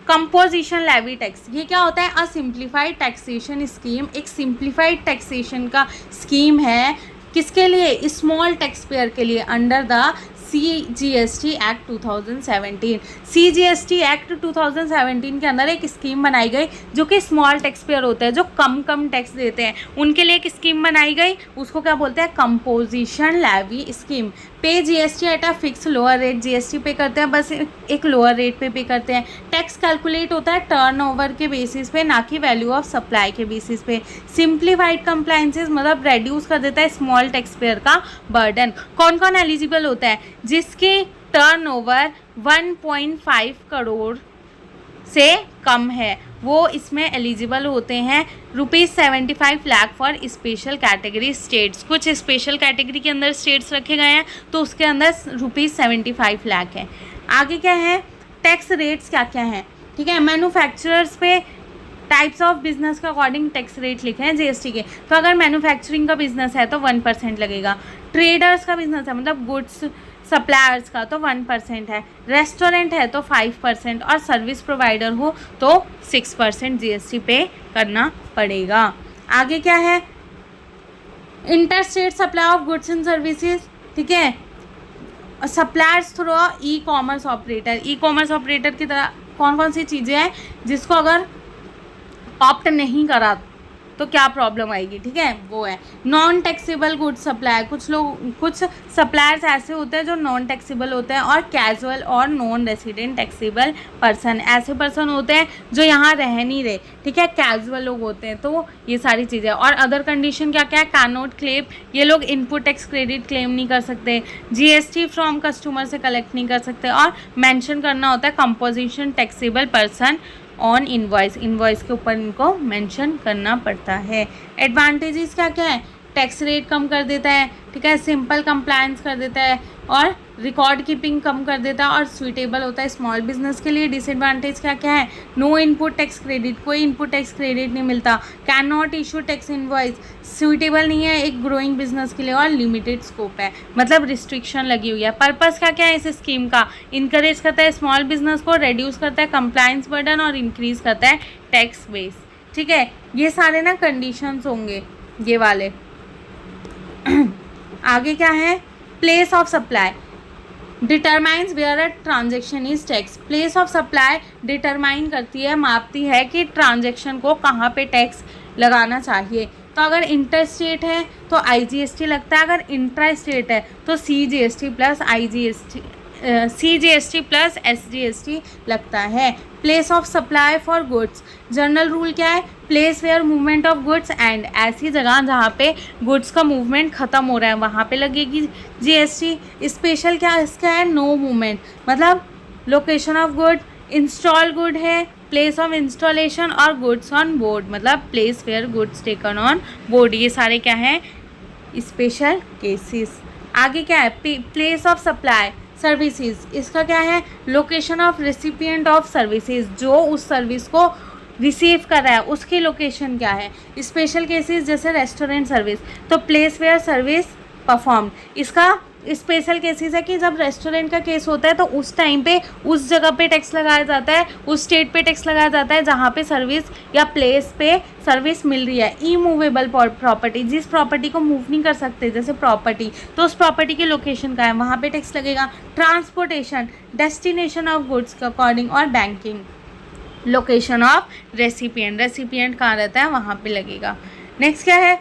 कंपोजिशन लेवी टैक्स, ये क्या होता है, अ सिंप्लीफाइड टैक्सेशन स्कीम, एक सिंप्लीफाइड टैक्सेशन का स्कीम है, किसके लिए, स्मॉल टैक्स पेयर के लिए, under the CGST act 2017। CGST act 2017 के अंदर एक स्कीम बनाई गई जो कि स्मॉल टैक्स पेयर होते हैं, जो कम टैक्स देते हैं, उनके लिए एक स्कीम बनाई गई, उसको क्या बोलते हैं, कंपोजिशन लेवी स्कीम। पे GST at a fix lower rate, GST पे करते हैं बस एक लोअर रेट पे करते हैं। टैक्स कैलकुलेट होता है टर्नओवर के बेसिस पे, ना कि वैल्यू ऑफ सप्लाई के बेसिस पे। सिंप्लीफाइड कंप्लायंसेस मतलब रेड्यूस कर देता है स्मॉल टैक्स पेयर का बर्डन। कौन कौन एलिजिबल होता है, जिसकी टर्नओवर 1.5 करोड़ से कम है, वो इसमें एलिजिबल होते हैं। ₹75 lakh for special category states, कुछ स्पेशल कैटेगरी के अंदर स्टेट्स रखे गए हैं तो उसके अंदर ₹75 लाख है। आगे क्या है, टैक्स रेट्स क्या क्या हैं, ठीक है। मैन्युफैक्चरर्स पे टाइप्स ऑफ बिजनेस के अकॉर्डिंग टैक्स रेट लिखे हैं GST के। तो अगर मैन्युफैक्चरिंग का बिजनेस है तो 1% लगेगा, ट्रेडर्स का बिजनेस है मतलब गुड्स सप्लायर्स का तो 1% है, रेस्टोरेंट है तो 5% और सर्विस प्रोवाइडर हो तो 6% GST पे करना पड़ेगा। आगे क्या है, inter state supply of goods and services, ठीक है। Suppliers through e commerce operator की तरह कौन कौन सी चीज़ें हैं जिसको अगर ऑप्ट नहीं करा तो क्या प्रॉब्लम आएगी, ठीक है, वो है नॉन टैक्सेबल गुड सप्लाई। कुछ सप्लायर्स ऐसे होते हैं जो नॉन टैक्सेबल होते हैं, और कैजुअल और नॉन रेसिडेंट टैक्सेबल पर्सन, ऐसे पर्सन होते हैं जो यहाँ रह नहीं रहे, ठीक है, कैजुअल लोग होते हैं। तो ये सारी चीज़ें, और अदर कंडीशन क्या क्या है, कैन नॉट क्लेम, ये लोग इनपुट टैक्स क्रेडिट क्लेम नहीं कर सकते, GST फ्रॉम कस्टमर से कलेक्ट नहीं कर सकते, और मेंशन करना होता है composition taxable person on invoice के ऊपर इनको मेंशन करना पड़ता है। एडवांटेजेस क्या क्या है, टैक्स रेट कम कर देता है, ठीक है, सिंपल कंप्लायंस कर देता है, और रिकॉर्ड कीपिंग कम कर देता है, और सुइटेबल होता है स्मॉल बिजनेस के लिए। डिसएडवांटेज क्या क्या है, नो इनपुट टैक्स क्रेडिट, कोई इनपुट टैक्स क्रेडिट नहीं मिलता, can not issue tax invoice, suitable नहीं है एक ग्रोइंग बिजनेस के लिए, और लिमिटेड स्कोप है, मतलब रिस्ट्रिक्शन लगी हुई है। पर्पस क्या क्या है इस स्कीम का, इनकरेज करता है स्मॉल बिजनेस को, रेड्यूस करता है कंप्लायंस बर्डन, और इंक्रीज करता है टैक्स बेस, ठीक है। ये सारे ना कंडीशंस होंगे ये वाले। आगे क्या है, place of supply determines where a transaction is tax. Place of supply determine करती है, मापती है कि ट्रांजेक्शन को कहाँ पे टैक्स लगाना चाहिए। तो अगर इंटर स्टेट है तो IGST लगता है, अगर इंट्रा स्टेट है तो CGST प्लस SGST लगता है। Place of supply for goods, general rule क्या है, place where movement of goods end, ऐसी जगह जहाँ पे गुड्स का मूवमेंट ख़त्म हो रहा है वहाँ पे लगेगी GST। स्पेशल क्या इसका है, नो मूवमेंट, मतलब location of good, install good है, प्लेस ऑफ इंस्टॉलेशन, और गुड्स ऑन बोर्ड मतलब place where goods taken on board, ये सारे क्या हैं, स्पेशल केसेस। आगे क्या है, प्लेस ऑफ सप्लाई सर्विसेज, इसका क्या है, location of recipient of services, जो उस सर्विस को रिसीव कर रहा है उसकी लोकेशन क्या है। स्पेशल केसेस जैसे रेस्टोरेंट सर्विस, तो प्लेस वेयर सर्विस परफॉर्म, इसका स्पेशल केसेस है कि जब रेस्टोरेंट का केस होता है तो उस टाइम पे उस जगह पे टैक्स लगाया जाता है, उस स्टेट पे टैक्स लगाया जाता है जहाँ पे सर्विस या प्लेस पे सर्विस मिल रही है। इमूवेबल प्रॉपर्टी, जिस प्रॉपर्टी को मूव नहीं कर सकते जैसे प्रॉपर्टी, तो उस प्रॉपर्टी की लोकेशन का है वहाँ पे टैक्स लगेगा। ट्रांसपोर्टेशन, डेस्टिनेशन ऑफ गुड्स के अकॉर्डिंग, और बैंकिंग, लोकेशन ऑफ रेसिपिएंट कहाँ रहता है वहाँ पे लगेगा। नेक्स्ट क्या है,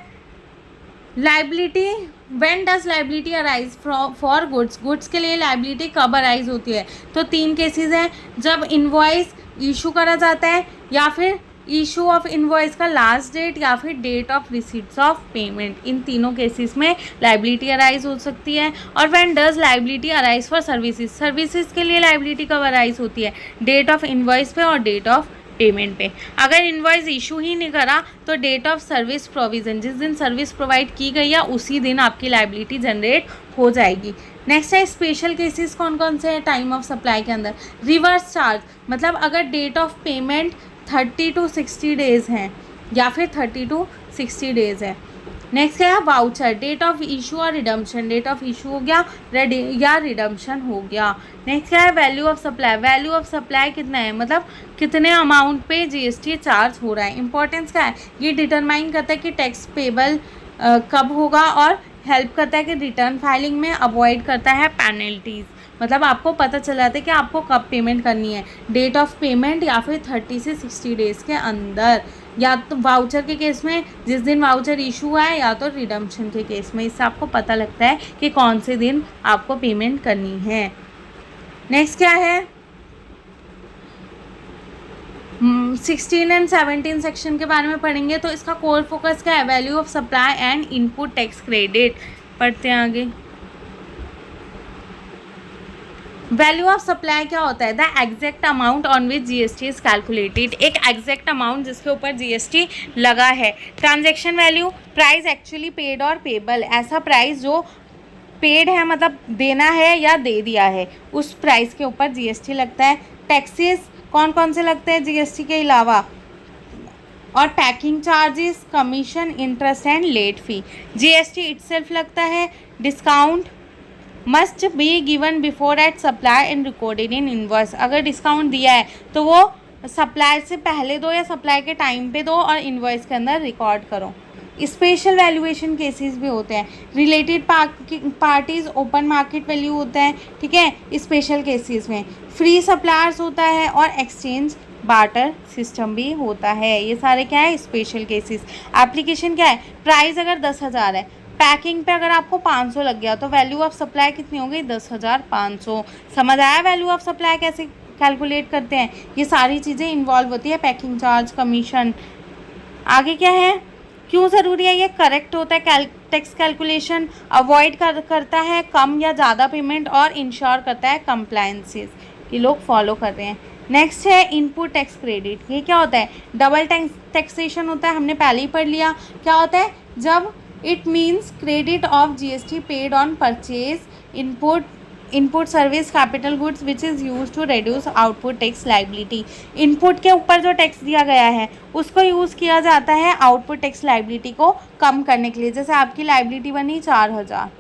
liability, when does liability arise for goods के लिए लाइबिलिटी कब अराइज होती है, तो 3 केसेस हैं, जब इनवॉइस इशू करा जाता है, या फिर इशू ऑफ इनवॉइस का लास्ट डेट, या फिर date of receipts of payment, इन तीनों केसेस में लाइबिलिटी अराइज हो सकती है। और when does liability arise for services के लिए लाइबिलिटी कब अराइज होती है, डेट ऑफ इनवॉइस पे और डेट ऑफ पेमेंट पे। अगर इनवॉइस इशू ही नहीं करा तो डेट ऑफ सर्विस प्रोविज़न, जिस दिन सर्विस प्रोवाइड की गई है उसी दिन आपकी लाइबिलिटी जनरेट हो जाएगी। नेक्स्ट है स्पेशल केसेस, कौन कौन से हैं टाइम ऑफ सप्लाई के अंदर, रिवर्स चार्ज, मतलब अगर date of payment 30 to 60 days हैं या फिर 30 to 60 डेज़ है। नेक्स्ट क्या है, वाउचर, डेट ऑफ इशू और रिडम्पशन, डेट ऑफ इशू हो गया या रिडम्पशन हो गया। नेक्स्ट क्या है, value of supply, value of supply कितना है, मतलब कितने अमाउंट पे GST चार्ज हो रहा है। इंपॉर्टेंस क्या है, ये डिटरमाइन करता है कि टैक्स पेबल कब होगा और हेल्प करता है कि रिटर्न फाइलिंग में, अवॉइड करता है पेनल्टीज़, मतलब आपको पता चल जाता है कि आपको कब पेमेंट करनी है, डेट ऑफ पेमेंट या फिर 30 से 60 डेज़ के अंदर, या तो वाउचर के केस में जिस दिन वाउचर इशू हुआ है, या तो रिडम्पशन के केस में। इससे आपको पता लगता है कि कौन से दिन आपको पेमेंट करनी है। नेक्स्ट क्या है, 16 एंड 17 सेक्शन के बारे में पढ़ेंगे। तो इसका कोर फोकस क्या है, value of supply and input tax credit. पढ़ते हैं आगे। वैल्यू ऑफ सप्लाई क्या होता है, the exact amount on which GST is calculated, एक एग्जैक्ट अमाउंट जिसके ऊपर जीएसटी लगा है। Transaction value, price actually paid और पेबल, ऐसा प्राइस जो पेड है मतलब देना है या दे दिया है, उस प्राइस के ऊपर जीएसटी लगता है। टैक्सेस कौन कौन से लगते हैं जीएसटी के अलावा, और packing charges, commission, interest and late fee. GST itself लगता है। Discount must be given before at supply and recorded in invoice, अगर डिस्काउंट दिया है तो वो सप्लाई से पहले दो या सप्लाई के टाइम पे दो और इनवॉइस के अंदर रिकॉर्ड करो। स्पेशल वैल्यूएशन केसेस भी होते हैं। Related parties open market value होता है, ठीक है, स्पेशल केसेस में। फ्री सप्लायर्स होता है और एक्सचेंज बार्टर सिस्टम भी होता है। ये सारे क्या है, स्पेशल केसेस। एप्लीकेशन क्या है, प्राइस अगर 10,000 है, पैकिंग पे अगर आपको 500 लग गया तो वैल्यू ऑफ सप्लाई कितनी हो गई, 10,500। समझ आया वैल्यू ऑफ सप्लाई कैसे कैलकुलेट करते हैं, ये सारी चीज़ें इन्वॉल्व होती है, पैकिंग चार्ज, कमीशन। आगे क्या है, क्यों ज़रूरी है, ये करेक्ट होता है टैक्स कैलकुलेशन, अवॉइड करता है कम या ज़्यादा पेमेंट, और इंश्योर करता है कंप्लायंसेस कि लोग फॉलो कर रहे हैं। नेक्स्ट है इनपुट टैक्स क्रेडिट। ये क्या होता है, डबल टैक्सेशन होता है, हमने पहले ही पढ़ लिया। क्या होता है, जब it means credit of GST paid on purchase input service capital goods which is use to reduce output tax liability. Input के ऊपर जो टैक्स दिया गया है उसको यूज़ किया जाता है आउटपुट टैक्स लाइबिलिटी को कम करने के लिए। जैसे आपकी लाइबिलिटी बनी 4,000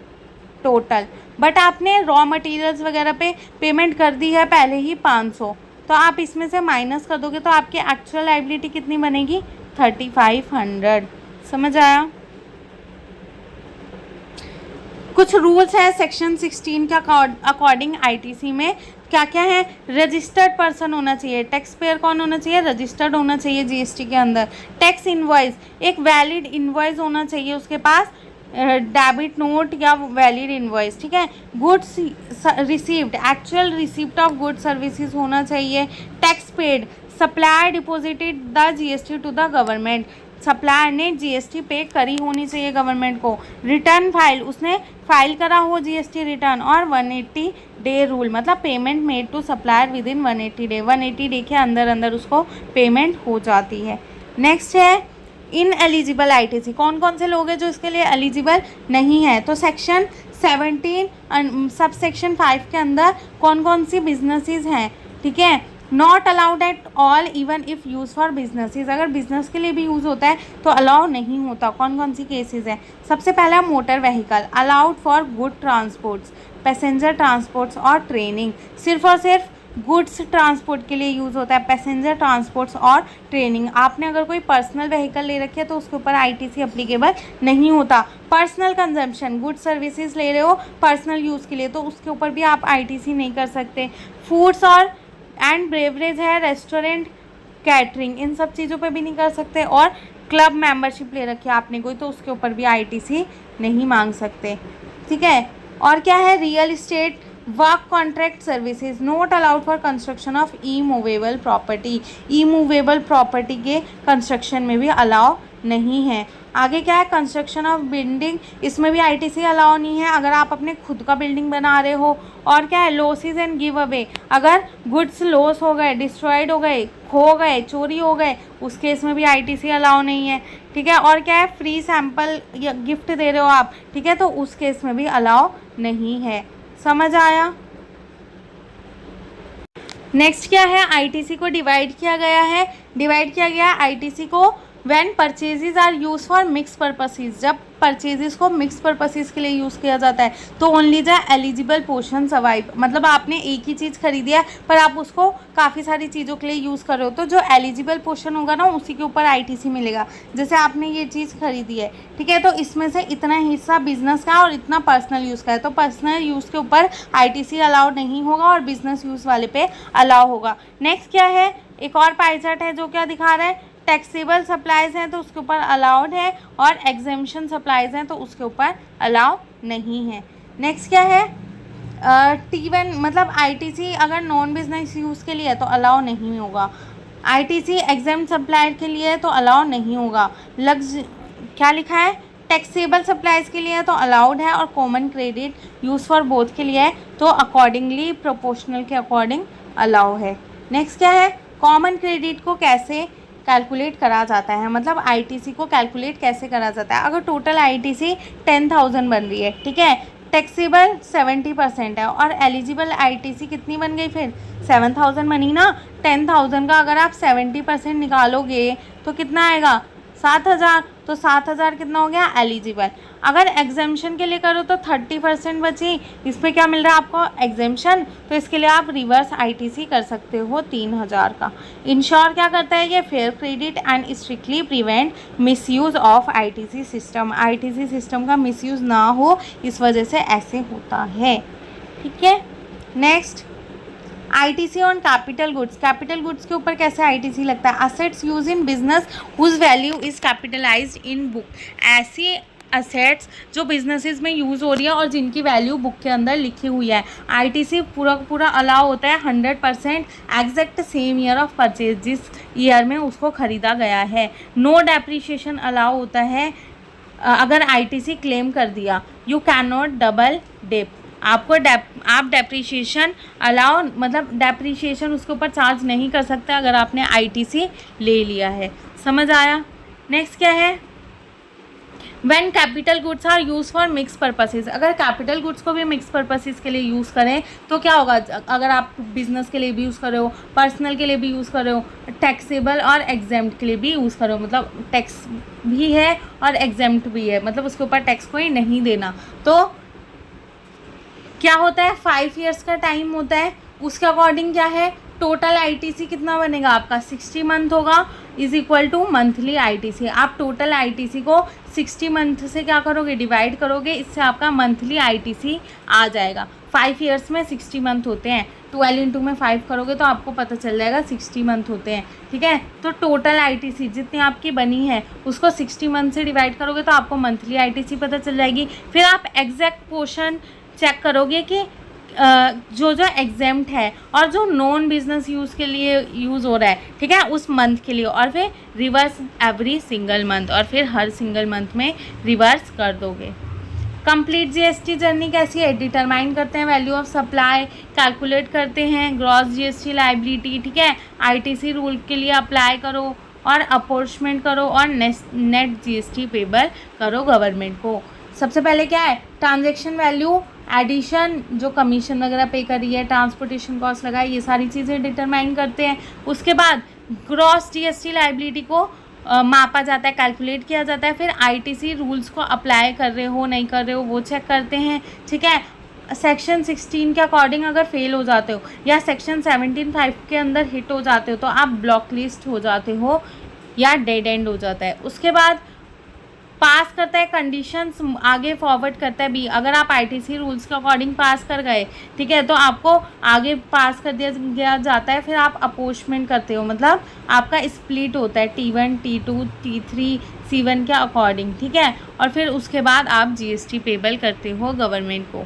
टोटल, बट आपने रॉ मटेरियल्स वगैरह पे पेमेंट कर दी है पहले ही 500, तो आप इसमें से माइनस कर दोगे तो आपकी एक्चुअल लाइबिलिटी कितनी बनेगी, 3,500। समझ आया। कुछ रूल्स है सेक्शन 16 के अकॉर्डिंग आईटीसी में क्या क्या है, रजिस्टर्ड पर्सन होना चाहिए, टैक्स पेयर कौन होना चाहिए, रजिस्टर्ड होना चाहिए जीएसटी के अंदर। टैक्स इनवॉइस, एक वैलिड इनवॉइस होना चाहिए उसके पास, डेबिट नोट या वैलिड इनवॉइस, ठीक है। Goods received, actual receipt of good services होना चाहिए। Tax paid, supplier deposited the GST to the government, supplier ने जीएसटी पे करी होनी चाहिए गवर्नमेंट को। रिटर्न फाइल, उसने फाइल करा हो जीएसटी रिटर्न। और 180 डे रूल, मतलब payment made to supplier within 180 day, 180 day के अंदर अंदर उसको पेमेंट हो जाती है। नेक्स्ट है इन एलिजिबल आईटीसी, कौन कौन से लोग हैं जो इसके लिए एलिजिबल नहीं है। तो सेक्शन 17 सब सेक्शन 5 के अंदर कौन कौन सी बिजनेसेस हैं, ठीक है। Not allowed at all even if use for businesses, अगर बिजनेस के लिए भी यूज़ होता है तो अलाउ नहीं होता। कौन कौन सी केसेस हैं, सबसे पहला motor vehicle, allowed for good transports, passenger transports और ट्रेनिंग, सिर्फ और सिर्फ गुड्स ट्रांसपोर्ट के लिए यूज़ होता है, पैसेंजर ट्रांसपोर्ट्स और ट्रेनिंग। आपने अगर कोई पर्सनल व्हीकल ले रखी है तो उसके ऊपर आईटीसी एप्लीकेबल नहीं होता। पर्सनल कंजम्पशन, गुड सर्विसेज ले रहे हो पर्सनल यूज़ के लिए तो उसके ऊपर भी आप आईटीसी नहीं कर सकते। फूड्स और एंड ब्रेवरेज है, रेस्टोरेंट, कैटरिंग, इन सब चीज़ों पे भी नहीं कर सकते। और क्लब मेंबरशिप ले रखी है आपने कोई तो उसके ऊपर भी आईटीसी नहीं मांग सकते, ठीक है। और क्या है, real estate, work contract services, not allowed for construction of E movable property, E movable property के कंस्ट्रक्शन में भी अलाउ नहीं है। आगे क्या है, कंस्ट्रक्शन ऑफ बिल्डिंग, इसमें भी आईटीसी अलाउ नहीं है अगर आप अपने खुद का बिल्डिंग बना रहे हो। और क्या है, लॉसेस एंड गिव अवे, अगर गुड्स लॉस हो गए, डिस्ट्रॉयड हो गए, खो गए, चोरी हो गए, उस केस में भी आईटीसी अलाउ नहीं है, ठीक है। और क्या है, फ्री सैंपल या गिफ्ट दे रहे हो आप, ठीक है, तो उस केस में भी अलाउ नहीं है। समझ आया। नेक्स्ट क्या है, आईटीसी को डिवाइड किया गया है, डिवाइड किया गया आईटीसी को when purchases are use for mix purposes, जब परचेजेस को मिक्स पर्पसेस के लिए यूज़ किया जाता है तो only the eligible portion survive, मतलब आपने एक ही चीज़ खरीदी है पर आप उसको काफ़ी सारी चीज़ों के लिए यूज़ कर रहे हो, तो जो एलिजिबल पोर्शन होगा ना उसी के ऊपर आईटीसी मिलेगा। जैसे आपने ये चीज़ खरीदी है, ठीक है, तो इसमें से इतना हिस्सा बिजनेस का और इतना पर्सनल यूज़ का है, तो पर्सनल यूज़ के ऊपर आईटीसी अलाउ नहीं होगा और बिजनेस यूज़ वाले पे अलाउ होगा। नेक्स्ट क्या है, एक और पाई चार्ट है जो क्या दिखा रहा है, टैक्सेबल सप्लाईज हैं तो उसके ऊपर अलाउड है और एग्जेम्पशन सप्लाईज हैं तो उसके ऊपर अलाउ नहीं है। नेक्स्ट क्या है, T1 मतलब आईटीसी अगर नॉन बिजनेस यूज़ के लिए है तो अलाउ नहीं होगा, आईटीसी एग्जेम्प्ट सप्लायर के लिए तो अलाउ नहीं होगा। क्या लिखा है, टैक्सेबल सप्लाईज के लिए तो अलाउड है और common credit use for both के लिए है तो अकॉर्डिंगली प्रोपोर्शनल के अकॉर्डिंग अलाउ है। नेक्स्ट क्या है, कॉमन क्रेडिट को कैसे कैलकुलेट करा जाता है, मतलब आईटीसी को कैलकुलेट कैसे करा जाता है। अगर टोटल आईटीसी 10,000 बन रही है, ठीक है, टैक्सेबल 70% है और एलिजिबल आईटीसी कितनी बन गई, फिर 7,000 बनी ना। 10,000 का अगर आप 70% निकालोगे तो कितना आएगा, 7,000, तो 7,000 कितना हो गया एलिजिबल। अगर एग्जेम्पशन के लिए करो तो 30% बची, इसमें क्या मिल रहा है आपको, एग्जेम्पशन, तो इसके लिए आप रिवर्स आईटीसी कर सकते हो 3,000 का। इंश्योर क्या करता है ये, fair credit and strictly prevent misuse of ITC system, ITC system का मिसयूज ना हो इस वजह से ऐसे होता है, ठीक है। Next, ITC on capital goods, capital goods के ऊपर कैसे आईटीसी लगता है, assets use in business whose value is capitalized in book, ऐसी असेट्स जो बिजनेसेस में यूज़ हो रही है और जिनकी वैल्यू बुक के अंदर लिखी हुई है, आईटीसी पूरा अलाउ होता है 100% exact same year of purchase, जिस ईयर में उसको ख़रीदा गया है। नो डेप्रीशिएशन अलाउ होता है अगर आईटीसी क्लेम कर दिया, you can not double dep, आपको आप डेप्रीशिएशन अलाउ, मतलब डेप्रीशिएशन उसके ऊपर चार्ज नहीं कर सकते अगर आपने आईटीसी ले लिया है। समझ आया। नेक्स्ट क्या है, when capital goods are use for mix purposes, अगर कैपिटल गुड्स को भी मिक्स पर्पसेस के लिए यूज़ करें तो क्या होगा, अगर आप बिजनेस के लिए भी यूज़ कर रहे हो, पर्सनल के लिए भी यूज़ कर रहे हो, टैक्सेबल और एग्जेम्प्ट के लिए भी यूज़ कर रहे हो, मतलब टैक्स भी है और एग्जेम्प्ट भी है, मतलब उसके ऊपर टैक्स कोई नहीं देना, तो क्या होता है 5 ईयर्स का टाइम होता है, उसके अकॉर्डिंग क्या है, टोटल आईटीसी कितना बनेगा आपका 60 मंथ होगा is equal to monthly ITC. आप टोटल आईटीसी को 60 मंथ से क्या करोगे, डिवाइड करोगे, इससे आपका मंथली आईटीसी आ जाएगा। 5 ईयर्स में 60 मंथ होते हैं, 12 इंटू में 5 करोगे तो आपको पता चल जाएगा 60 मंथ होते हैं, ठीक है। तो टोटल आईटीसी जितनी आपकी बनी है उसको 60 मंथ से डिवाइड करोगे तो आपको मंथली आईटीसी पता चल जाएगी। फिर आप एग्जैक्ट पोर्शन चेक करोगे कि जो एग्जेम्प्ट है और जो नॉन बिजनेस यूज़ के लिए यूज़ हो रहा है, ठीक है, उस मंथ के लिए, और फिर रिवर्स एवरी सिंगल मंथ, और फिर हर सिंगल मंथ में रिवर्स कर दोगे। कंप्लीट जीएसटी जर्नी कैसी है, डिटरमाइन करते हैं वैल्यू ऑफ सप्लाई, कैलकुलेट करते हैं ग्रॉस जीएसटी लाइबिलिटी, ठीक है, आईटीसी रूल के लिए अप्लाई करो और अपॉर्चमेंट करो और नेट जीएसटी पेबल करो गवर्नमेंट को। सबसे पहले क्या है, ट्रांजैक्शन वैल्यू, एडिशन जो कमीशन वगैरह पे करी है, ट्रांसपोर्टेशन कॉस्ट लगाई, ये सारी चीज़ें डिटरमाइन करते हैं। उसके बाद ग्रॉस जीएसटी लाइबिलिटी को मापा जाता है, कैलकुलेट किया जाता है। फिर आईटीसी रूल्स को अप्लाई कर रहे हो नहीं कर रहे हो वो चेक करते हैं, ठीक है। सेक्शन 16 के अकॉर्डिंग अगर फेल हो जाते हो या सेक्शन 17(5) के अंदर हिट हो जाते हो तो आप ब्लॉक लिस्ट हो जाते हो या डेड एंड हो जाता है। उसके बाद पास करता है कंडीशंस, आगे फॉरवर्ड करता है बी, अगर आप आईटीसी रूल्स के अकॉर्डिंग पास कर गए, ठीक है, तो आपको आगे पास कर दिया गया जाता है। फिर आप अपोर्चमेंट करते हो, मतलब आपका स्प्लिट होता है T1, T2, T3, C1 के अकॉर्डिंग, ठीक है, और फिर उसके बाद आप जीएसटी पेबल करते हो गवर्नमेंट को।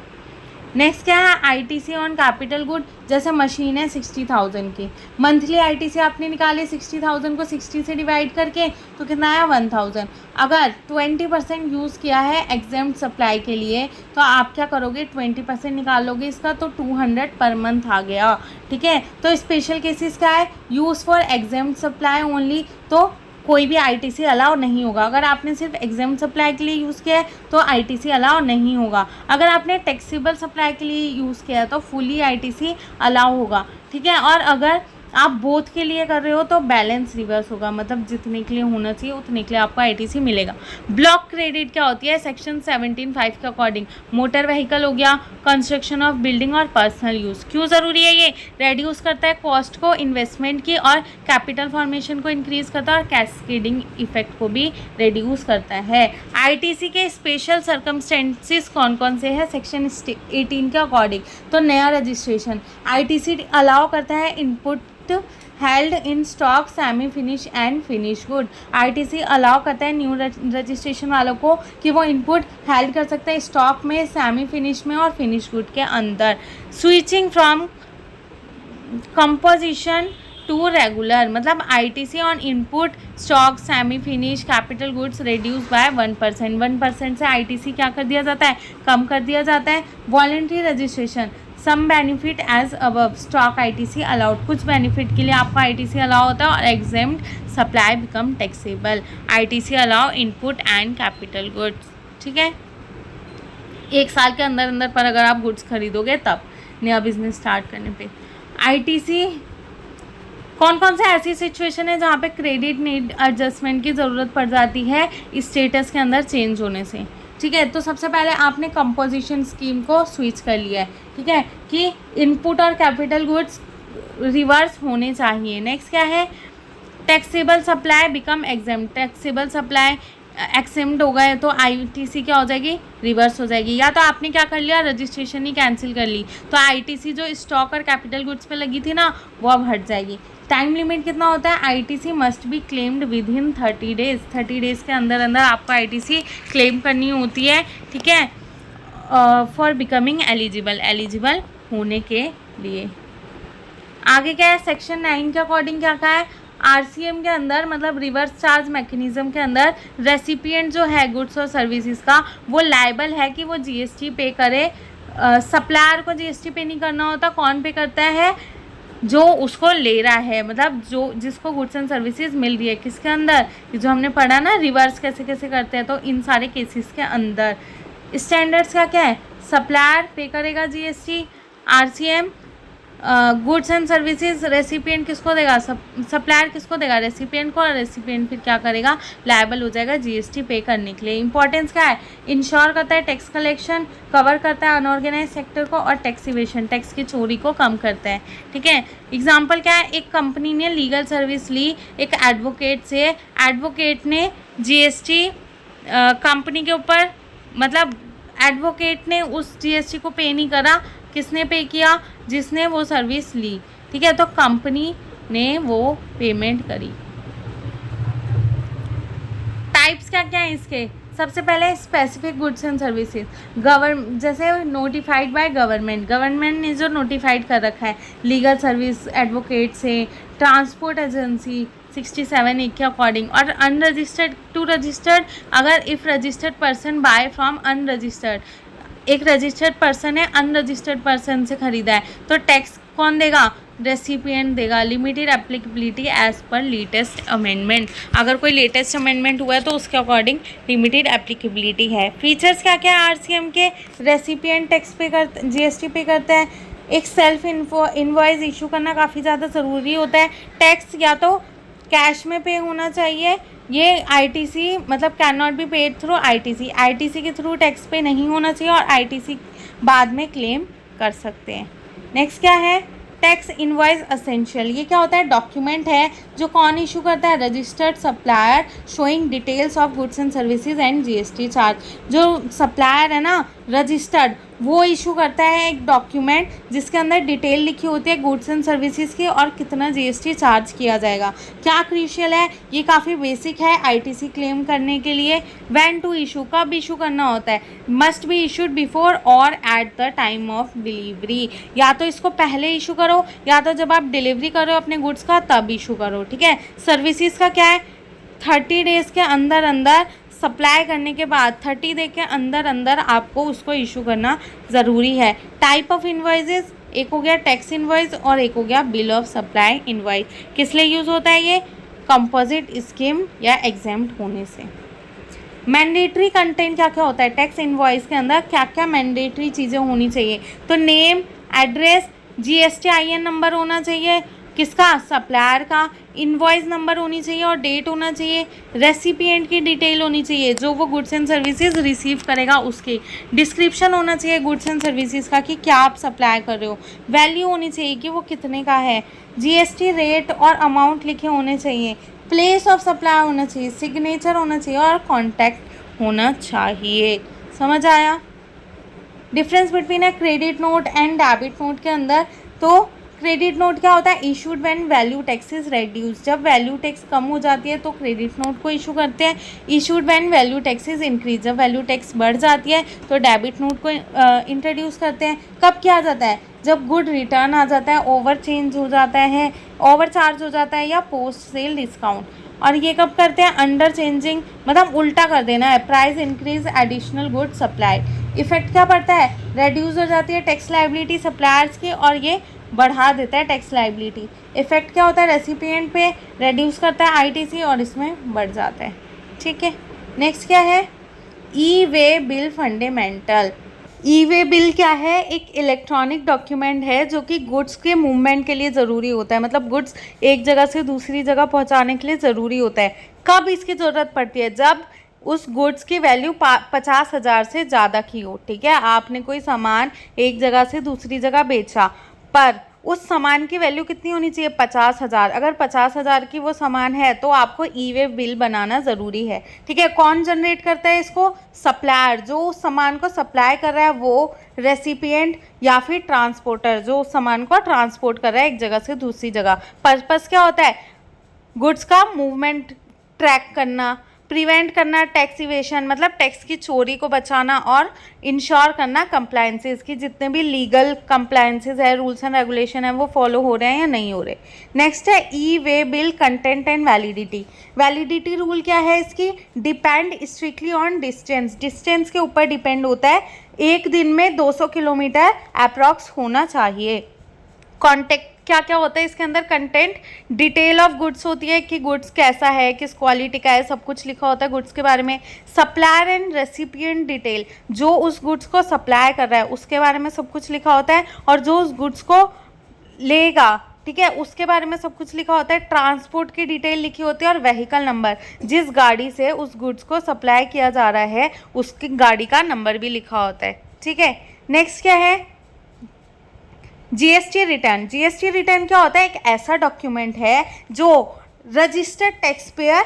नेक्स्ट क्या है, आईटीसी ऑन कैपिटल गुड, जैसे मशीन है 60,000 की, मंथली आईटीसी आपने निकाले 60,000 को 60 से डिवाइड करके तो कितना आया 1,000। अगर 20% यूज़ किया है एग्जेम्प्ट सप्लाई के लिए तो आप क्या करोगे, 20% निकालोगे इसका तो 200 पर मंथ आ गया, ठीक है। तो स्पेशल केसेस क्या है, use for exempt supply only, तो कोई भी आईटीसी अलाउ नहीं होगा। अगर आपने सिर्फ एग्जेम्प्ट सप्लाई के लिए यूज़ किया है तो आईटीसी अलाउ नहीं होगा। अगर आपने टैक्सेबल सप्लाई के लिए यूज़ किया है तो फुली आईटीसी अलाउ होगा, ठीक है। और अगर आप बोथ के लिए कर रहे हो तो बैलेंस रिवर्स होगा, मतलब जितने के लिए होना चाहिए उतने के लिए आपको आईटीसी मिलेगा। ब्लॉक क्रेडिट क्या होती है? सेक्शन 17(5) के अकॉर्डिंग मोटर व्हीकल हो गया, कंस्ट्रक्शन ऑफ बिल्डिंग और पर्सनल यूज़। क्यों ज़रूरी है ये? रेड्यूस करता है कॉस्ट को, इन्वेस्टमेंट की, और कैपिटल फॉर्मेशन को इंक्रीज़ करता है, और कैस्केडिंग इफेक्ट को भी रिड्यूस करता है। आईटीसी के स्पेशल सर्कमस्टेंसेस कौन कौन से हैं सेक्शन 18 के अकॉर्डिंग? तो नया रजिस्ट्रेशन, आईटीसी अलाउ करता है input held in stock, semi finish and finish good. ITC allow करता है न्यू रजिस्ट्रेशन वालों को कि वो इनपुट हेल्ड कर सकते हैं स्टॉक में, सेमी फिनिश में और फिनिश गुड के अंदर। Switching from composition to regular, मतलब ITC on input stock, semi finish, capital goods reduce by 1%। 1% से आईटीसी क्या कर दिया जाता है? कम कर दिया जाता है। Voluntary registration, some benefit as above, stock ITC allowed, कुछ बेनिफिट के लिए आपका आईटीसी अलाउ होता है। और exempt supply become taxable, ITC allow input and capital goods. ठीक है, 1 साल के अंदर अंदर पर अगर आप गुड्स खरीदोगे तब नया बिजनेस स्टार्ट करने पे। आईटीसी कौन कौन से ऐसी सिचुएशन है जहाँ पे क्रेडिट नीड एडजस्टमेंट की ज़रूरत पड़ जाती है स्टेटस के अंदर चेंज होने से? ठीक है, तो सबसे पहले आपने कंपोजिशन स्कीम को स्विच कर लिया है, ठीक है, कि इनपुट और कैपिटल गुड्स रिवर्स होने चाहिए। नेक्स्ट क्या है? Taxable supply become exempt, taxable supply exempt हो गए तो आईटीसी क्या हो जाएगी? रिवर्स हो जाएगी। या तो आपने क्या कर लिया? रजिस्ट्रेशन ही कैंसिल कर ली, तो आईटीसी जो स्टॉक और कैपिटल गुड्स पे लगी थी ना वो अब हट जाएगी। टाइम लिमिट कितना होता है? ITC must be claimed with in 30 days. 30 days के अंदर अंदर आपको आईटीसी क्लेम करनी होती है, ठीक है, फॉर बिकमिंग एलिजिबल, एलिजिबल होने के लिए। आगे क्या है? सेक्शन 9 के अकॉर्डिंग क्या कहा है? आरसीएम के अंदर, मतलब रिवर्स चार्ज मैकेनिज्म के अंदर, रेसिपिएंट जो है गुड्स और सर्विसेज का वो लायबल है कि वो जीएसटी पे करे। सप्लायर को जीएसटी पे नहीं करना होता। कौन पे करता है? जो उसको ले रहा है, मतलब जो जिसको गुड्स एंड सर्विसेज मिल रही है। किसके अंदर? जो हमने पढ़ा ना रिवर्स कैसे कैसे करते हैं, तो इन सारे केसेस के अंदर। स्टैंडर्ड्स का क्या है? सप्लायर पे करेगा GST, RCM goods and services recipient किसको देगा? सप्लायर किसको देगा? रेसिपिएंट को, और रेसिपिएंट फिर क्या करेगा? लायबल हो जाएगा जीएसटी पे करने के लिए। इंपॉर्टेंस क्या है? इंश्योर करता है टैक्स कलेक्शन, कवर करता है अनऑर्गेनाइज सेक्टर को, और टैक्स इवेशन, टैक्स की चोरी को कम करता है। ठीक है, एग्जाम्पल क्या है? एक कंपनी ने लीगल सर्विस ली एक एडवोकेट से, एडवोकेट ने जीएसटी कंपनी के ऊपर, मतलब एडवोकेट ने उस जीएसटी को पे नहीं करा। किसने पे किया? जिसने वो सर्विस ली, ठीक है, तो कंपनी ने वो पेमेंट करी। टाइप्स क्या क्या है इसके? सबसे पहले स्पेसिफिक गुड्स एंड सर्विसेज, जैसे नोटिफाइड बाय गवर्नमेंट, गवर्नमेंट ने जो नोटिफाइड कर रखा है, लीगल सर्विस एडवोकेट से, ट्रांसपोर्ट एजेंसी 67(1) के अकॉर्डिंग, और अनरजिस्टर्ड टू रजिस्टर्ड, अगर if registered person buy from unregistered, एक रजिस्टर्ड पर्सन है अनरजिस्टर्ड पर्सन से खरीदा है, तो टैक्स कौन देगा? रेसिपिएंट देगा। Limited applicability as per latest amendment, अगर कोई लेटेस्ट अमेंडमेंट हुआ है तो उसके अकॉर्डिंग लिमिटेड एप्लीकेबिलिटी है। फीचर्स क्या क्या है आरसीएम के? रेसिपिएंट टैक्स पे करते, जीएसटी पे करता है। एक सेल्फ इनवॉइस इशू करना काफ़ी ज़्यादा ज़रूरी होता है। टैक्स या तो कैश में पे होना चाहिए, ये आईटीसी मतलब can not be paid through ITC, ITC के थ्रू टैक्स पे नहीं होना चाहिए, और आईटीसी बाद में क्लेम कर सकते हैं। नेक्स्ट क्या है? टैक्स इनवॉइस असेंशियल, ये क्या होता है? डॉक्यूमेंट है जो कौन इशू करता है? Registered supplier showing details of goods and services and GST charge. जो सप्लायर है ना रजिस्टर्ड, वो इशू करता है एक डॉक्यूमेंट जिसके अंदर डिटेल लिखी होती है गुड्स एंड सर्विसेज की, और कितना जीएसटी चार्ज किया जाएगा। क्या क्रूशियल है? ये काफ़ी बेसिक है आईटीसी क्लेम करने के लिए। व्हेन टू इशू, कब इशू करना होता है? मस्ट बी इशूड बिफोर और at the time of delivery, या तो इसको पहले इशू करो या तो जब आप डिलीवरी करो अपने गुड्स का तब इशू करो। ठीक है, सर्विसेज का क्या है? 30 डेज़ के अंदर अंदर सप्लाई करने के बाद 30 डे के अंदर अंदर आपको उसको इशू करना ज़रूरी है। टाइप ऑफ इनवॉइसेस, एक हो गया टैक्स इनवॉइस और एक हो गया बिल ऑफ सप्लाई इनवॉइस। किस लिए यूज़ होता है ये? कंपोजिट स्कीम या एग्जेम्प्ट होने से। मैंडेटरी कंटेंट क्या क्या होता है टैक्स इनवॉइस के अंदर? क्या क्या मैंडेटरी चीज़ें होनी चाहिए? तो name, address, GST IN number होना चाहिए, किसका, सप्लायर का। इनवॉइस नंबर होनी चाहिए और डेट होना चाहिए। रेसिपिएंट की डिटेल होनी चाहिए, जो वो गुड्स एंड सर्विसेज रिसीव करेगा उसकी। डिस्क्रिप्शन होना चाहिए गुड्स एंड सर्विसेज का कि क्या आप सप्लाई कर रहे हो। वैल्यू होनी चाहिए कि वो कितने का है। जीएसटी रेट और अमाउंट लिखे होने चाहिए। प्लेस ऑफ सप्लाई होना चाहिए, सिग्नेचर होना चाहिए और कॉन्टैक्ट होना चाहिए। समझ आया? Difference between a credit note and debit note के अंदर, तो क्रेडिट नोट क्या होता है, issued when value tax is reduce. जब वैल्यू टैक्स कम हो जाती है तो क्रेडिट नोट को इशू करते हैं। Issued when value tax is increase, जब वैल्यू टैक्स बढ़ जाती है तो डेबिट नोट को इंट्रोड्यूस करते हैं। कब किया जाता है, जब गुड रिटर्न आ जाता है, ओवर चेंज हो जाता है, ओवर चार्ज हो जाता है या पोस्ट सेल डिस्काउंट। और ये कब करते हैं, अंडर चेंजिंग, मतलब उल्टा कर देना है, price increase additional good supply. Effect क्या पड़ता है, रेड्यूस हो जाती है टैक्स लाइबिलिटी सप्लायर्स की और ये बढ़ा देता है टैक्स लाइबिलिटी। इफेक्ट क्या होता है, रेसिपिएंट पे, रेड्यूस करता है आईटीसी और इसमें बढ़ जाता है। ठीक है, नेक्स्ट क्या है, ई वे बिल फंडामेंटल। ई वे बिल क्या है, एक इलेक्ट्रॉनिक डॉक्यूमेंट है जो कि गुड्स के मूवमेंट के लिए ज़रूरी होता है, मतलब गुड्स एक जगह से दूसरी जगह पहुंचाने के लिए ज़रूरी होता है। कब इसकी ज़रूरत पड़ती है, जब उस गुड्स की वैल्यू 50,000 से ज़्यादा की हो। ठीक है, आपने कोई सामान एक जगह से दूसरी जगह बेचा, पर उस सामान की वैल्यू कितनी होनी चाहिए, 50,000। अगर 50,000 की वो सामान है तो आपको ई वे बिल बनाना ज़रूरी है। ठीक है, कौन जनरेट करता है इसको, सप्लायर, जो उस सामान को सप्लाई कर रहा है वो, रेसिपिएंट या फिर ट्रांसपोर्टर, जो उस सामान को ट्रांसपोर्ट कर रहा है एक जगह से दूसरी जगह। पर्पस क्या होता है, गुड्स का मूवमेंट ट्रैक करना, प्रिवेंट करना टैक्स इवेशन, मतलब टैक्स की चोरी को बचाना, और इंश्योर करना कंप्लायंसेस की, जितने भी लीगल कंप्लायंसेस है, रूल्स एंड रेगुलेशन है, वो फॉलो हो रहे हैं या नहीं हो रहे। नेक्स्ट है e way bill content and validity. Validity rule क्या है इसकी, depend strictly on distance, distance के ऊपर डिपेंड होता है। एक दिन में 200 किलोमीटर अप्रॉक्स होना चाहिए। कॉन्टेक्ट क्या क्या होता है इसके अंदर, कंटेंट, डिटेल ऑफ गुड्स होती है कि गुड्स कैसा है, किस क्वालिटी का है, सब कुछ लिखा होता है गुड्स के बारे में। सप्लायर एंड रेसिपिएंट डिटेल, जो उस गुड्स को सप्लाई कर रहा है उसके बारे में सब कुछ लिखा होता है, और जो उस गुड्स को लेगा, ठीक है, उसके बारे में सब कुछ लिखा होता है। ट्रांसपोर्ट की डिटेल लिखी होती है और व्हीकल नंबर, जिस गाड़ी से उस गुड्स को सप्लाई किया जा रहा है उसकी गाड़ी का नंबर भी लिखा होता है। ठीक है, नेक्स्ट क्या है, जीएसटी रिटर्न। जीएसटी रिटर्न क्या होता है, एक ऐसा डॉक्यूमेंट है जो रजिस्टर्ड टैक्स पेयर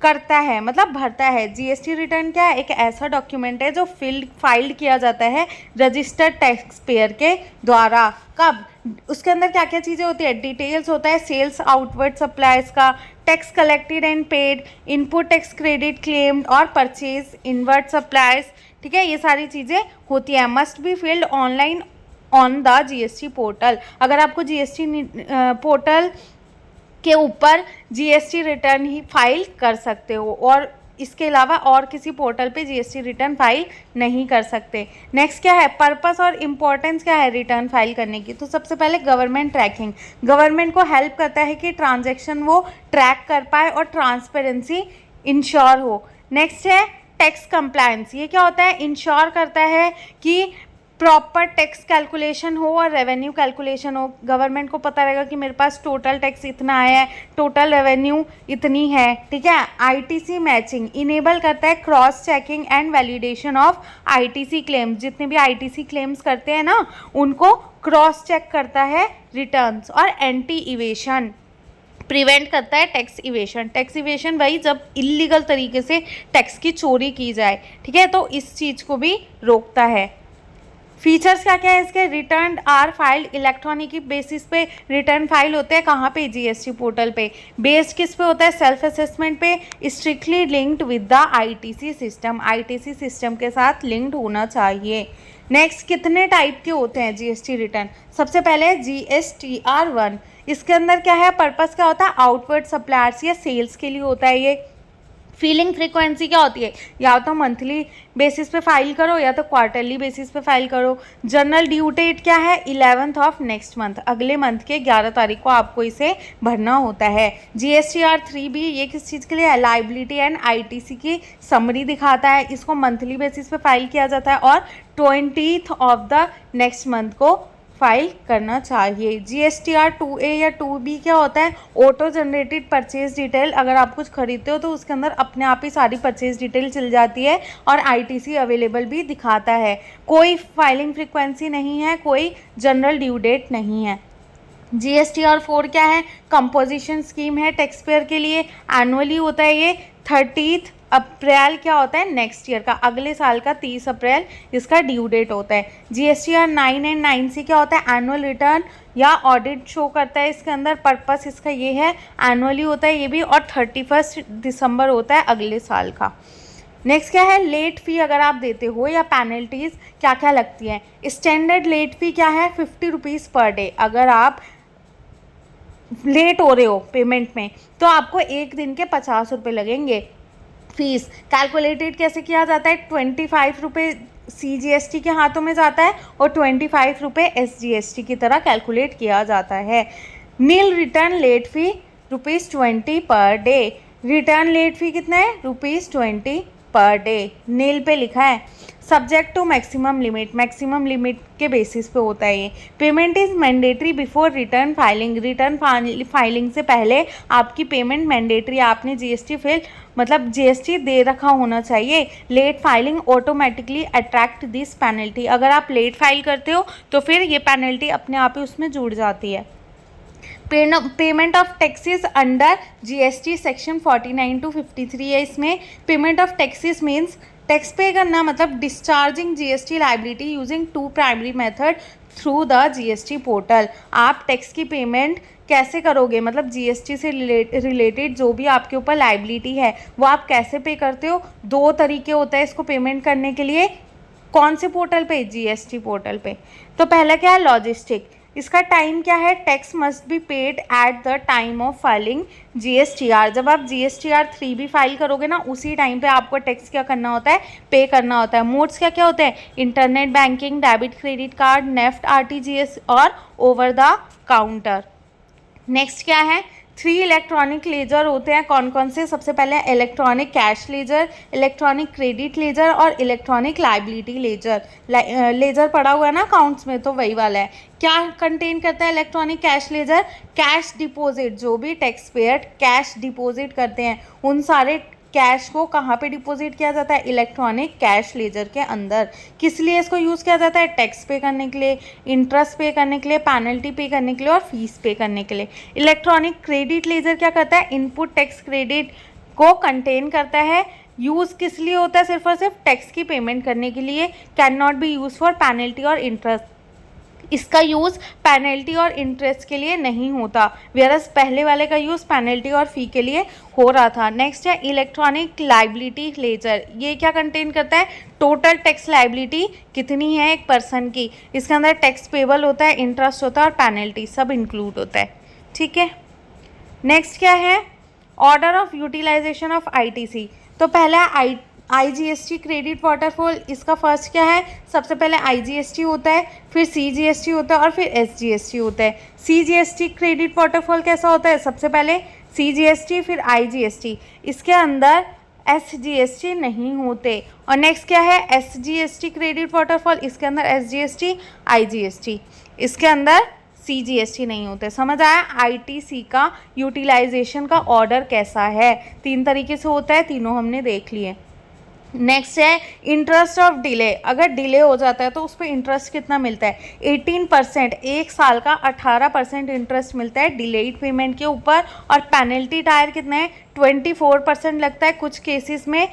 करता है, मतलब भरता है। जीएसटी रिटर्न क्या है, एक ऐसा डॉक्यूमेंट है जो फाइल्ड किया जाता है रजिस्टर्ड टैक्स पेयर के द्वारा। कब, उसके अंदर क्या क्या चीज़ें होती है, डिटेल्स होता है सेल्स आउटवर्ड सप्लाईज का, tax collected and paid, input tax credit claimed और परचेज इनवर्ड सप्लाईज। ठीक है, ये सारी चीज़ें होती है। Must be filled online on the GST portal. अगर आपको जीएसटी पोर्टल के ऊपर जीएसटी रिटर्न ही फाइल कर सकते हो, और इसके अलावा और किसी पोर्टल पे जीएसटी रिटर्न फाइल नहीं कर सकते। नेक्स्ट क्या है, पर्पस और इम्पोर्टेंस क्या है रिटर्न फाइल करने की। तो सबसे पहले गवर्नमेंट ट्रैकिंग, गवर्नमेंट को हेल्प करता है कि ट्रांजैक्शन वो ट्रैक कर पाए और ट्रांसपेरेंसी इंश्योर हो। नेक्स्ट है टैक्स कंप्लायंस, ये क्या होता है, इंश्योर करता है कि प्रॉपर टैक्स कैलकुलेशन हो और रेवेन्यू कैलकुलेशन हो। गवर्नमेंट को पता रहेगा कि मेरे पास टोटल टैक्स इतना आया है, टोटल रेवेन्यू इतनी है। ठीक है, आईटीसी मैचिंग इनेबल करता है cross checking and validation of ITC claims. जितने भी आईटीसी क्लेम्स करते हैं ना, उनको क्रॉस चेक करता है रिटर्न्स। और एंटी इवेशन, प्रिवेंट करता है टैक्स इवेशन। टैक्स इवेशन वही जब इलीगल तरीके से टैक्स की चोरी की जाए। ठीक है, तो इस चीज़ को भी रोकता है। फीचर्स क्या क्या है इसके, return are filed electronic basis पे रिटर्न फाइल होते हैं। कहाँ पे, जीएसटी पोर्टल पे। बेस्ड किस पे होता है, सेल्फ असेसमेंट पे। Strictly linked with the ITC system, ITC system के साथ लिंक्ड होना चाहिए। नेक्स्ट, कितने टाइप के होते हैं जीएसटी रिटर्न। सबसे पहले GSTR1, इसके अंदर क्या है, पर्पस क्या होता है, आउटवर्ड सप्लायर्स या सेल्स के लिए होता है ये। फिलिंग फ्रीक्वेंसी क्या होती है, या तो मंथली बेसिस पे फाइल करो या तो क्वार्टरली बेसिस पे फाइल करो। जनरल ड्यू डेट क्या है, 11th ऑफ नेक्स्ट मंथ, अगले मंथ के 11 तारीख को आपको इसे भरना होता है। GSTR3 भी ये किस चीज़ के लिए है, लाइबिलिटी एंड आईटीसी की समरी दिखाता है। इसको मंथली बेसिस पे फाइल किया जाता है और 20th of the next month को फाइल करना चाहिए। GSTR 2A या 2B क्या होता है? Auto generated purchase detail. अगर आप कुछ खरीदते हो तो उसके अंदर अपने आप ही सारी परचेज डिटेल चल जाती है और ITC अवेलेबल भी दिखाता है। कोई फाइलिंग फ्रिक्वेंसी नहीं है, कोई जनरल ड्यू डेट नहीं है। GSTR 4 क्या है? कंपोजिशन स्कीम है टैक्स पेयर के लिए, एनुअली होता है ये। 30 अप्रैल क्या होता है? नेक्स्ट ईयर का, अगले साल का 30 अप्रैल इसका ड्यू डेट होता है। GSTR 9 एंड 9C क्या होता है? एनुअल रिटर्न या ऑडिट शो करता है इसके अंदर। पर्पस इसका ये है, एनुअली होता है ये भी, और 31 दिसंबर होता है अगले साल का। नेक्स्ट क्या है? लेट फ़ी अगर आप देते हो या पेनल्टीज़ क्या क्या लगती हैं। स्टैंडर्ड लेट फ़ी क्या है? 50 रुपीज़ पर डे। अगर आप लेट हो रहे हो पेमेंट में तो आपको एक दिन के 50 रुपये लगेंगे। फीस कैलकुलेटेड कैसे किया जाता है? 25 रुपये CGST के हाथों में जाता है और 25 रुपये SGST की तरह कैलकुलेट किया जाता है। नील रिटर्न लेट फ़ी ₹20 पर डे। रिटर्न लेट फ़ी कितना है? ₹20 पर डे। नील पे लिखा है। Subject to maximum limit, maximum limit के बेसिस पे होता है ये। Payment is mandatory before return filing, return filing से पहले आपकी पेमेंट मैंडेटरी, आपने GST फिल मतलब GST दे रखा होना चाहिए। Late filing automatically attract this penalty, अगर आप लेट फाइल करते हो तो फिर ये पेनल्टी अपने आप ही उसमें जुड़ जाती है। Payment of taxes under GST section 49 to 53 है इसमें। Payment of taxes means tax पे करना, मतलब discharging GST liability using 2 primary method through the GST portal. आप टैक्स की पेमेंट कैसे करोगे, मतलब GST से रिलेटेड जो भी आपके ऊपर लाइबिलिटी है वो आप कैसे पे करते हो? 2 तरीके होता है इसको पेमेंट करने के लिए। कौन से पोर्टल पे? GST पोर्टल पे। तो पहला क्या है? लॉजिस्टिक। इसका टाइम क्या है? Tax must be paid at the time of filing GSTR। जब आप GSTR 3B फाइल करोगे ना, उसी टाइम पे आपको टैक्स क्या करना होता है? पे करना होता है। मोड्स क्या क्या होते हैं? Internet banking, debit credit card, NEFT, RTGS और ओवर द काउंटर। नेक्स्ट क्या है? 3 इलेक्ट्रॉनिक लेजर होते हैं। कौन कौन से? सबसे पहले electronic cash ledger, electronic credit ledger और इलेक्ट्रॉनिक लाइबिलिटी लेजर। लेजर पड़ा हुआ है ना अकाउंट्स में, तो वही वाला है। क्या कंटेन करता है electronic cash ledger? Cash deposit, जो भी टैक्स पेयर कैश डिपॉजिट करते हैं उन सारे कैश को कहाँ पे डिपॉजिट किया जाता है? इलेक्ट्रॉनिक कैश लेजर के अंदर। किस लिए इसको यूज़ किया जाता है? टैक्स पे करने के लिए, इंटरेस्ट पे करने के लिए, पेनल्टी पे करने के लिए और फीस पे करने के लिए। इलेक्ट्रॉनिक क्रेडिट लेजर क्या करता है? इनपुट टैक्स क्रेडिट को कंटेन करता है। यूज़ किस लिए होता है? सिर्फ और सिर्फ टैक्स की पेमेंट करने के लिए। Can not be use for penalty और इंटरेस्ट। इसका यूज़ पेनल्टी और इंटरेस्ट के लिए नहीं होता, वेयरस पहले वाले का यूज़ पेनल्टी और फ़ी के लिए हो रहा था। नेक्स्ट है इलेक्ट्रॉनिक लाइबिलिटी लेजर। ये क्या कंटेन करता है? टोटल टैक्स लाइबिलिटी कितनी है एक पर्सन की। इसके अंदर टैक्स पेबल होता है, इंटरेस्ट होता है और पेनल्टी सब इंक्लूड होता है। ठीक है। नेक्स्ट क्या है? Order of utilization of ITC। तो पहला IGST क्रेडिट वाटरफॉल। इसका फर्स्ट क्या है? सबसे पहले IGST होता है, फिर CGST होता है और फिर SGST होता है। CGST क्रेडिट वाटरफॉल कैसा होता है? सबसे पहले CGST फिर IGST, इसके अंदर SGST नहीं होते। और नेक्स्ट क्या है? SGST क्रेडिट वाटरफॉल, इसके अंदर SGST IGST, इसके अंदर CGST नहीं होते। समझ आया ITC का यूटिलाइजेशन का ऑर्डर कैसा है? 3 तरीके से होता है, तीनों हमने देख लिए। नेक्स्ट है इंटरेस्ट ऑफ डिले। अगर डिले हो जाता है तो उस पर इंटरेस्ट कितना मिलता है? 18%, एक साल का 18% इंटरेस्ट मिलता है डिलेड पेमेंट के ऊपर। और पेनल्टी टायर कितना है? 24% लगता है कुछ केसेस में,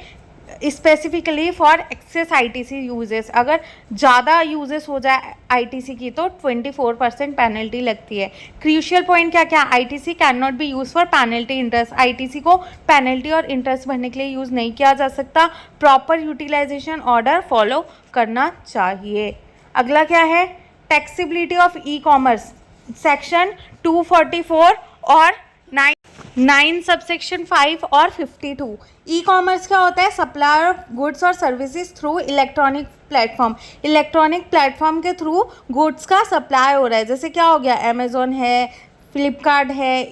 specifically for excess ITC uses. अगर ज़्यादा यूजेस हो जाए ITC की तो 24% पेनल्टी लगती है। क्रूशियल पॉइंट क्या क्या? ITC can not be use for penalty interest. ITC को पेनल्टी और इंटरेस्ट भरने के लिए यूज़ नहीं किया जा सकता। प्रॉपर यूटिलाइजेशन ऑर्डर फॉलो करना चाहिए। अगला क्या है? टैक्सेबिलिटी ऑफ ई-कॉमर्स, सेक्शन 244 और 9 सबसेक्शन 5 और 52। ई-कॉमर्स क्या होता है? सप्लाई ऑफ गुड्स और services through electronic platform. Electronic platform के थ्रू गुड्स का सप्लाई हो रहा है। जैसे क्या हो गया? अमेज़ॉन है, फ्लिपकार्ट है,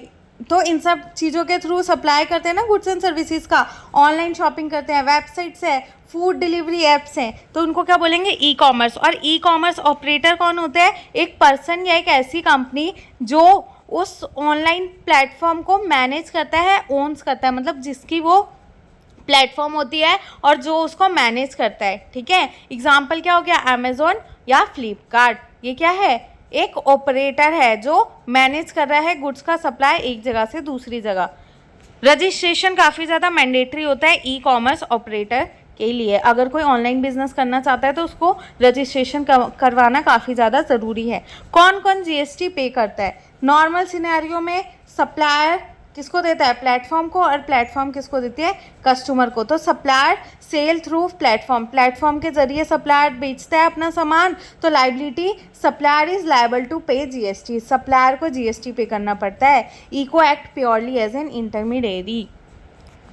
तो इन सब चीज़ों के थ्रू सप्लाई करते हैं ना गुड्स एंड सर्विसेज का, ऑनलाइन शॉपिंग करते हैं, वेबसाइट्स है, फूड डिलीवरी एप्स हैं, तो उनको क्या बोलेंगे, ई कॉमर्स। और ई कॉमर्स ऑपरेटर कौन होता है, एक पर्सन या एक ऐसी कंपनी जो उस ऑनलाइन प्लेटफॉर्म को मैनेज करता है, ओन्स करता है, मतलब जिसकी वो प्लेटफॉर्म होती है और जो उसको मैनेज करता है। ठीक है, एग्जाम्पल क्या हो गया, अमेजोन या फ्लिपकार्ट। ये क्या है, एक ऑपरेटर है जो मैनेज कर रहा है गुड्स का सप्लाई एक जगह से दूसरी जगह। रजिस्ट्रेशन काफ़ी ज़्यादा मैंडेटरी होता है ई कॉमर्स ऑपरेटर के लिए। अगर कोई ऑनलाइन बिजनेस करना चाहता है तो उसको रजिस्ट्रेशन करवाना काफ़ी ज़्यादा ज़रूरी है। कौन कौन जीएसटी पे करता है, नॉर्मल सिनेरियो में सप्लायर किसको देता है, प्लेटफॉर्म को, और प्लेटफॉर्म किसको देती है, कस्टमर को। तो supplier sale through platform, platform के जरिए सप्लायर बेचता है अपना सामान, तो liability supplier is liable to pay GST, supplier को जीएसटी पे करना पड़ता है। ECO act purely as an intermediary.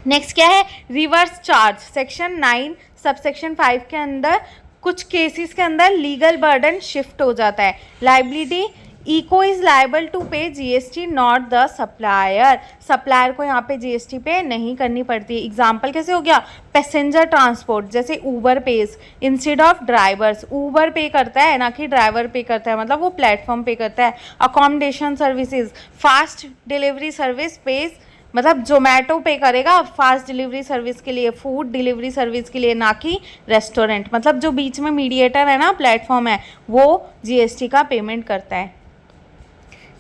Next क्या है, रिवर्स चार्ज, सेक्शन 9 सबसेक्शन 5 के अंदर कुछ केसेस के अंदर लीगल बर्डन शिफ्ट हो जाता है। Liability, ECO is liable to pay GST not the supplier, supplier को यहाँ पे जीएसटी पे नहीं करनी पड़ती है। एग्जाम्पल कैसे हो गया, पैसेंजर ट्रांसपोर्ट, जैसे Uber page instead of drivers, Uber पे करता है ना कि ड्राइवर पे करता है, मतलब वो प्लेटफॉर्म पे करता है। Accommodation services, fast delivery service page, मतलब जोमेटो पे करेगा फास्ट डिलीवरी सर्विस के लिए, फूड डिलीवरी सर्विस के लिए, ना कि रेस्टोरेंट, मतलब जो बीच में मीडिएटर है ना, प्लेटफॉर्म है, वो जीएसटी का पेमेंट करता है।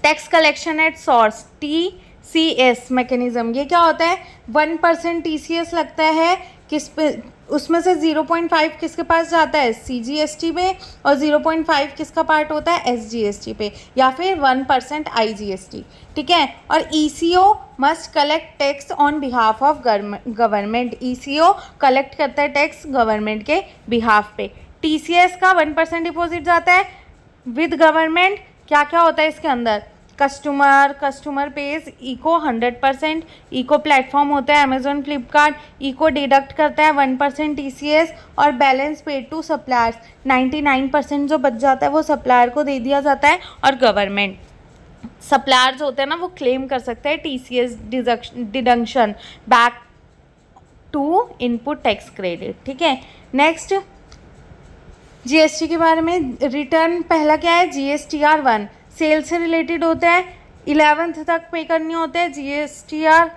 Tax collection at source, TCS mechanism, ये क्या होता है, 1% टीसीएस लगता है किस पे, उसमें से 0.5 किसके पास जाता है, सीजीएसटी पे, और 0.5 किसका पार्ट होता है, एसजीएसटी पे, या फिर 1% आईजीएसटी। ठीक है, और eco must collect tax on behalf of government, eco collect करता है टैक्स गवर्नमेंट के बिहाफ पे। टीसीएस का 1% डिपॉजिट जाता है विद गवर्नमेंट। क्या क्या होता है इसके अंदर, customer pays, ECO 100%, ECO platform होता है अमेजोन फ्लिपकार्ट, इको डिडक्ट करता है 1% टीसीएस, और बैलेंस पेड टू सप्लायर्स, 99% जो बच जाता है वो सप्लायर को दे दिया जाता है, और गवर्नमेंट सप्लायर्स होते हैं ना, वो क्लेम कर सकते हैं TCS deduction back to input tax credit. ठीक है, नेक्स्ट जीएसटी के बारे में, रिटर्न पहला क्या है, जीएसटीआर 1 सेल से रिलेटेड होता है, 11th तक पे करनी होता है। जीएसटीआर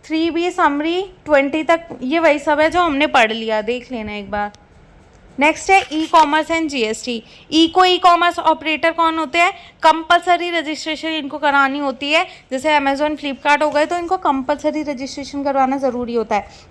3B समरी 20 तक, ये वही सब है जो हमने पढ़ लिया, देख लेना एक बार। नेक्स्ट है e commerce and GST. E commerce operator कौन होते हैं, कंपलसरी रजिस्ट्रेशन इनको करानी होती है, जैसे अमेजोन फ्लिपकार्ट हो गए तो इनको कंपलसरी रजिस्ट्रेशन करवाना ज़रूरी होता है।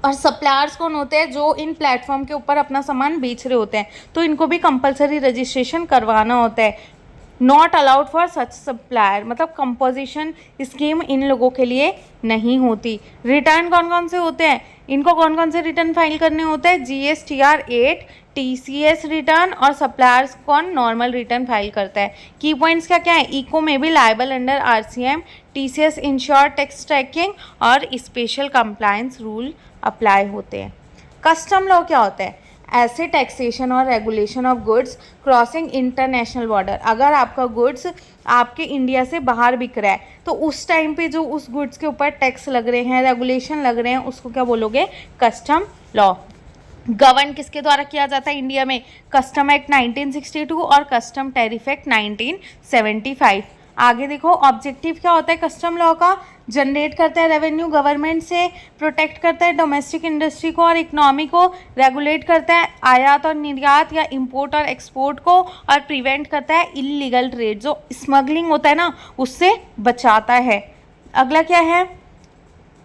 और सप्लायर्स कौन होते हैं, जो इन प्लेटफॉर्म के ऊपर अपना सामान बेच रहे होते हैं, तो इनको भी कंपलसरी रजिस्ट्रेशन करवाना होता है। Not allowed for such supplier, मतलब कंपोजिशन स्कीम इन लोगों के लिए नहीं होती। रिटर्न कौन कौन से होते हैं, इनको कौन कौन से रिटर्न फाइल करने होते हैं, जीएसटीआर 8 टीसीएस रिटर्न, और सप्लायर्स कौन नॉर्मल रिटर्न फाइल करता है। की पॉइंट्स क्या क्या है, इको में भी liable under RCM, TCS ensure tax tracking, और स्पेशल कंप्लायंस रूल अप्लाई होते हैं। कस्टम लॉ क्या होता है, ऐसे टैक्सेशन और regulation of goods crossing international border. अगर आपका गुड्स आपके इंडिया से बाहर बिक रहा है तो उस टाइम पे जो उस गुड्स के ऊपर टैक्स लग रहे हैं, रेगुलेशन लग रहे हैं, उसको क्या बोलोगे, कस्टम लॉ। गवर्न किसके द्वारा किया जाता है इंडिया में, कस्टम एक्ट 1962 और कस्टम टैरिफ एक्ट 1975। आगे देखो, ऑब्जेक्टिव क्या होता है कस्टम लॉ का, जनरेट करता है रेवेन्यू गवर्नमेंट से, प्रोटेक्ट करता है डोमेस्टिक इंडस्ट्री को और इकोनॉमी को, रेगुलेट करता है आयात और निर्यात या इंपोर्ट और एक्सपोर्ट को, और प्रिवेंट करता है इलीगल ट्रेड, जो स्मगलिंग होता है ना उससे बचाता है। अगला क्या है,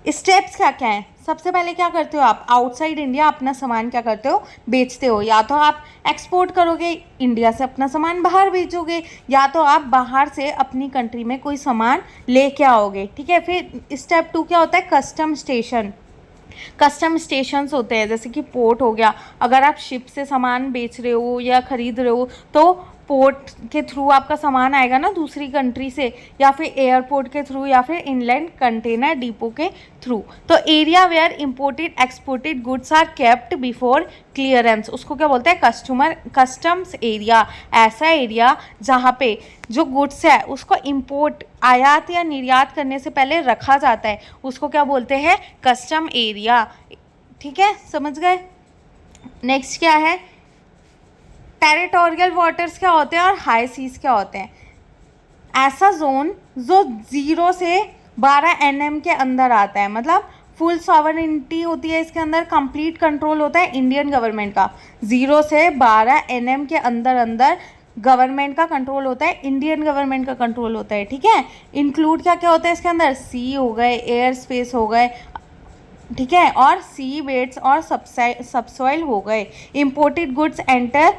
स्टेप्स क्या क्या हैं, सबसे पहले क्या करते हो आप, आउटसाइड इंडिया अपना सामान क्या करते हो, बेचते हो। या तो आप एक्सपोर्ट करोगे, इंडिया से अपना सामान बाहर बेचोगे, या तो आप बाहर से अपनी कंट्री में कोई सामान लेके आओगे। ठीक है, फिर स्टेप 2 क्या होता है, कस्टम स्टेशन। कस्टम स्टेशंस होते हैं, जैसे कि पोर्ट हो गया, अगर आप शिप से सामान बेच रहे हो या ख़रीद रहे हो तो पोर्ट के थ्रू आपका सामान आएगा ना दूसरी कंट्री से, या फिर एयरपोर्ट के थ्रू, या फिर इनलैंड कंटेनर डिपो के थ्रू। तो area where imported exported goods are kept before clearance, उसको क्या बोलते हैं? Customs area. ऐसा एरिया जहाँ पे जो गुड्स है उसको इंपोर्ट, आयात या निर्यात करने से पहले रखा जाता है, उसको क्या बोलते हैं? Custom area. ठीक है, समझ गए? नेक्स्ट क्या है? टेरिटोरियल वाटर्स क्या होते हैं और हाई सीज क्या होते हैं? ऐसा जोन जो 0 से 12 NM के अंदर आता है, मतलब फुल सॉवरेनिटी होती है इसके अंदर, कंप्लीट कंट्रोल होता है इंडियन गवर्नमेंट का। 0 से 12 NM के अंदर गवर्नमेंट का कंट्रोल होता है, इंडियन गवर्नमेंट का कंट्रोल होता है। ठीक है, इंक्लूड क्या क्या होता है इसके अंदर? सी हो गए, एयर स्पेस हो गए, ठीक है, और सी बेड्स और सबसॉइल हो गए। Imported goods enter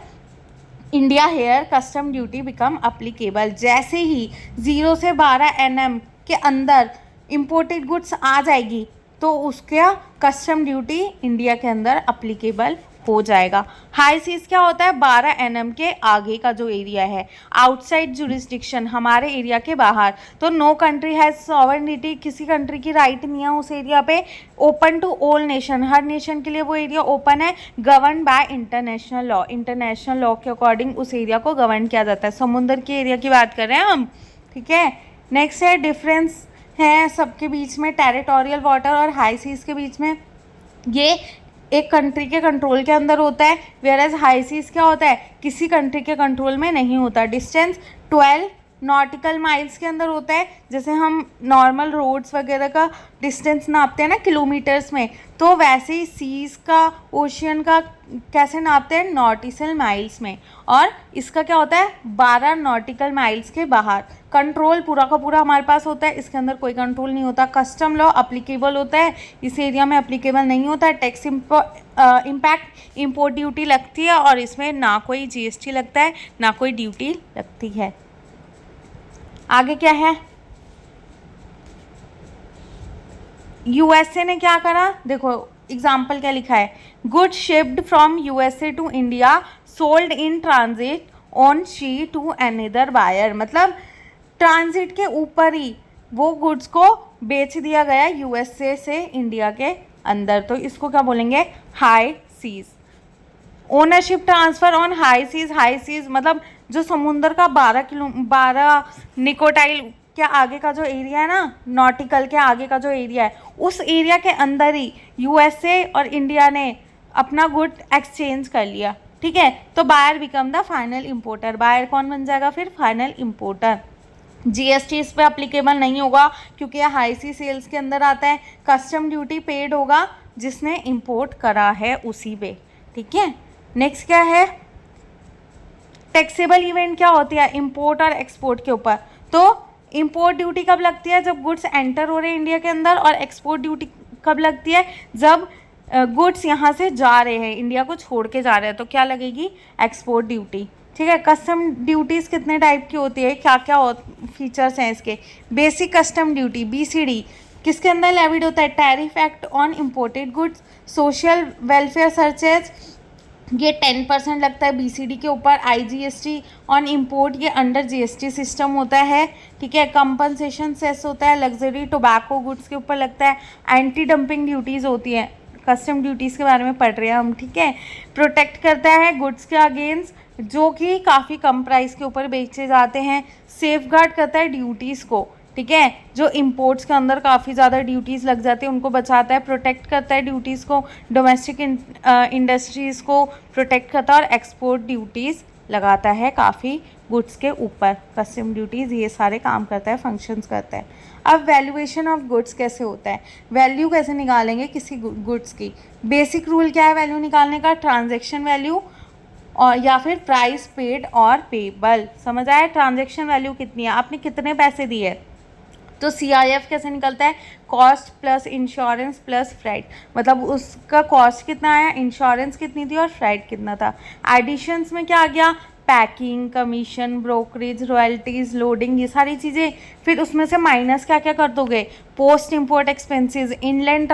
India here custom duty become applicable. जैसे ही 0 से 12 NM के अंदर इंपोर्टेड गुड्स आ जाएगी तो उसका कस्टम ड्यूटी इंडिया के अंदर अप्लीकेबल हो जाएगा। हाई सीज क्या होता है? 12 NM के आगे का जो एरिया है, आउटसाइड जुरिस्डिक्शन, हमारे एरिया के बाहर। तो नो कंट्री हैज़ सॉवरेनिटी, किसी कंट्री की राइट नहीं है उस एरिया पे। ओपन टू ऑल नेशन, हर नेशन के लिए वो एरिया ओपन है। Govern by international law, international law के अकॉर्डिंग उस एरिया को गवर्न किया जाता है। समुद्र के एरिया की बात कर रहे हैं हम। ठीक है, नेक्स्ट है डिफरेंस है सबके बीच में, टेरिटोरियल वाटर और हाई सीज के बीच में। ये एक कंट्री के कंट्रोल के अंदर होता है, वेयर एज हाई सीज क्या होता है? किसी कंट्री के कंट्रोल में नहीं होता। डिस्टेंस 12 नॉटिकल माइल्स के अंदर होता है। जैसे हम नॉर्मल रोड्स वगैरह का डिस्टेंस नापते हैं ना किलोमीटर्स में, तो वैसे ही सीज का, ओशियन का कैसे नापते हैं? नॉटिकल माइल्स में। और इसका क्या होता है? 12 नॉटिकल माइल्स के बाहर। कंट्रोल पूरा का पूरा हमारे पास होता है, इसके अंदर कोई कंट्रोल नहीं होता। कस्टम लॉ अप्लीकेबल होता है, इस एरिया में अप्लीकेबल नहीं होता है। टैक्स इम्पैक्ट, इंपोर्ट ड्यूटी लगती है और इसमें ना कोई GST लगता है ना कोई ड्यूटी लगती है। आगे क्या है? USA ने क्या करा? देखो एग्जाम्पल क्या लिखा है? Good shipped from USA to India sold in transit on sea to another buyer, मतलब ट्रांजिट के ऊपर ही वो गुड्स को बेच दिया गया USA से इंडिया के अंदर, तो इसको क्या बोलेंगे? High seas. Ownership transfer on high seas, high seas मतलब जो समुंदर का 12 निकोटाइल के आगे का जो एरिया है ना, नॉटिकल के आगे का जो एरिया है, उस एरिया के अंदर ही USA और इंडिया ने अपना गुड एक्सचेंज कर लिया। ठीक है, तो buyer become the final importer. Buyer कौन बन जाएगा फिर? Final importer. GST इस पर अप्लीकेबल नहीं होगा क्योंकि यह हाई सी सेल्स के अंदर आता है। कस्टम ड्यूटी पेड होगा जिसने इंपोर्ट करा है उसी पे। ठीक है, नेक्स्ट क्या है? टैक्सेबल इवेंट क्या होती है? इंपोर्ट और एक्सपोर्ट के ऊपर। तो इंपोर्ट ड्यूटी कब लगती है? जब गुड्स एंटर हो रहे हैं इंडिया के अंदर। और एक्सपोर्ट ड्यूटी कब लगती है? जब गुड्स यहाँ से जा रहे हैं, इंडिया को छोड़ के जा रहे हैं, तो क्या लगेगी? Export duty. ठीक है, कस्टम ड्यूटीज़ कितने टाइप की होती है, क्या क्या फीचर्स हैं इसके? बेसिक कस्टम ड्यूटी BCD किसके अंदर लेविड होता है? Tariff act on imported goods. Social welfare searches, ये 10% लगता है BCD के ऊपर। IGST ऑन इम्पोर्ट, ये अंडर GST सिस्टम होता है। ठीक है, कंपनसेशन सेस होता है, लग्जरी टोबैको गुड्स के ऊपर लगता है। एंटी डंपिंग ड्यूटीज़ होती हैं, कस्टम ड्यूटीज़ के बारे में पढ़ रहे हैं हम। ठीक है, प्रोटेक्ट करता है गुड्स के अगेंस्ट जो कि काफ़ी कम प्राइस के ऊपर बेचे जाते हैं। सेफ गार्ड करता है ड्यूटीज़ को। ठीक है, जो इंपोर्ट्स के अंदर काफ़ी ज़्यादा ड्यूटीज़ लग जाती है उनको बचाता है। प्रोटेक्ट करता है ड्यूटीज़ को, डोमेस्टिक इंडस्ट्रीज़ को प्रोटेक्ट करता है। और एक्सपोर्ट ड्यूटीज़ लगाता है काफ़ी गुड्स के ऊपर। कस्टम ड्यूटीज़ ये सारे काम करता है, फंक्शंस करता है। अब वैल्यूएशन ऑफ गुड्स कैसे होता है? वैल्यू कैसे निकालेंगे किसी गुड्स की? बेसिक रूल क्या है वैल्यू निकालने का? ट्रांजैक्शन वैल्यू और या फिर प्राइस पेड और पेबल। समझ आया? ट्रांजैक्शन वैल्यू कितनी है, आपने कितने पैसे दिए। तो CIF कैसे निकलता है? Cost plus insurance plus freight, मतलब उसका कॉस्ट कितना आया, इंश्योरेंस कितनी थी और फ्राइट कितना था। एडिशंस में क्या आ गया? Packing, commission, brokerage, royalties, loading, ये सारी चीज़ें। फिर उसमें से माइनस क्या क्या कर दोगे? Post import expenses, inland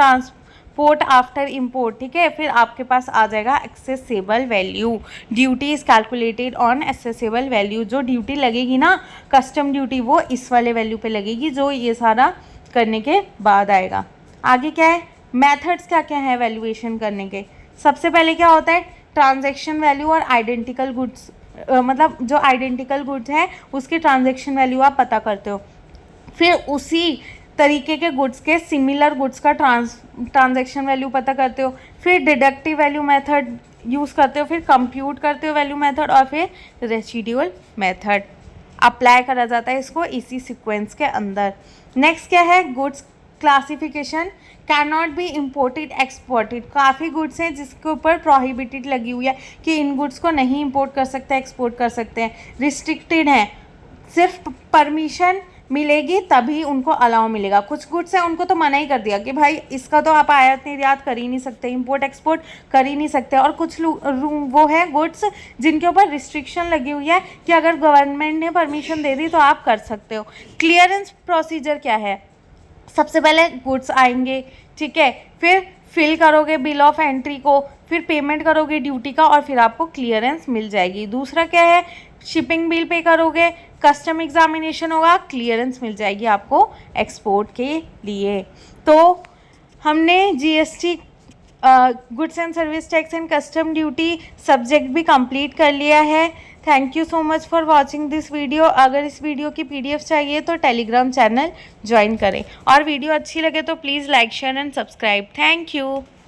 port after import, ठीक है। फिर आपके पास आ जाएगा accessible value. Duty is calculated on accessible value. जो ड्यूटी लगेगी ना कस्टम ड्यूटी, वो इस वाले वैल्यू पे लगेगी जो ये सारा करने के बाद आएगा। आगे क्या है, मेथड्स क्या क्या है वैल्यूएशन करने के। सबसे पहले क्या होता है, ट्रांजैक्शन वैल्यू और आइडेंटिकल गुड्स, मतलब जो आइडेंटिकल गुड्स है उसकी ट्रांजैक्शन वैल्यू आप पता करते हो। फिर उसी तरीके के गुड्स के सिमिलर गुड्स का ट्रांजैक्शन वैल्यू पता करते हो। फिर डिडक्टिव वैल्यू मेथड यूज़ करते हो, फिर कंप्यूट करते हो वैल्यू मेथड, और फिर रेसिडुअल मेथड अप्लाई करा जाता है इसको इसी सीक्वेंस के अंदर। नेक्स्ट क्या है, goods classification. Can not be imported exported. काफ़ी गुड्स हैं जिसके ऊपर प्रोहिबिटेड लगी हुई है कि इन गुड्स को नहीं इम्पोर्ट कर सकते, एक्सपोर्ट कर सकते हैं। रिस्ट्रिक्टेड हैं, सिर्फ परमिशन मिलेगी तभी उनको अलाउ मिलेगा। कुछ गुड्स हैं उनको तो मना ही कर दिया कि भाई इसका तो आप आयात निर्यात कर ही नहीं सकते, इंपोर्ट एक्सपोर्ट कर ही नहीं सकते। और कुछ वो है गुड्स जिनके ऊपर रिस्ट्रिक्शन लगी हुई है कि अगर गवर्नमेंट ने परमिशन दे दी तो आप कर सकते हो। क्लियरेंस प्रोसीजर क्या है, सबसे पहले गुड्स आएंगे, ठीक है, फिर फिल करोगे बिल ऑफ एंट्री को, फिर पेमेंट करोगे ड्यूटी का, और फिर आपको क्लियरेंस मिल जाएगी। दूसरा क्या है, शिपिंग बिल पे करोगे, कस्टम एग्जामिनेशन होगा, क्लियरेंस मिल जाएगी आपको एक्सपोर्ट के लिए। तो हमने GST goods and service tax and custom duty subject भी कंप्लीट कर लिया है। Thank you so much for watching this video. अगर इस वीडियो की PDF चाहिए तो टेलीग्राम चैनल ज्वाइन करें, और वीडियो अच्छी लगे तो please like share and subscribe. Thank you.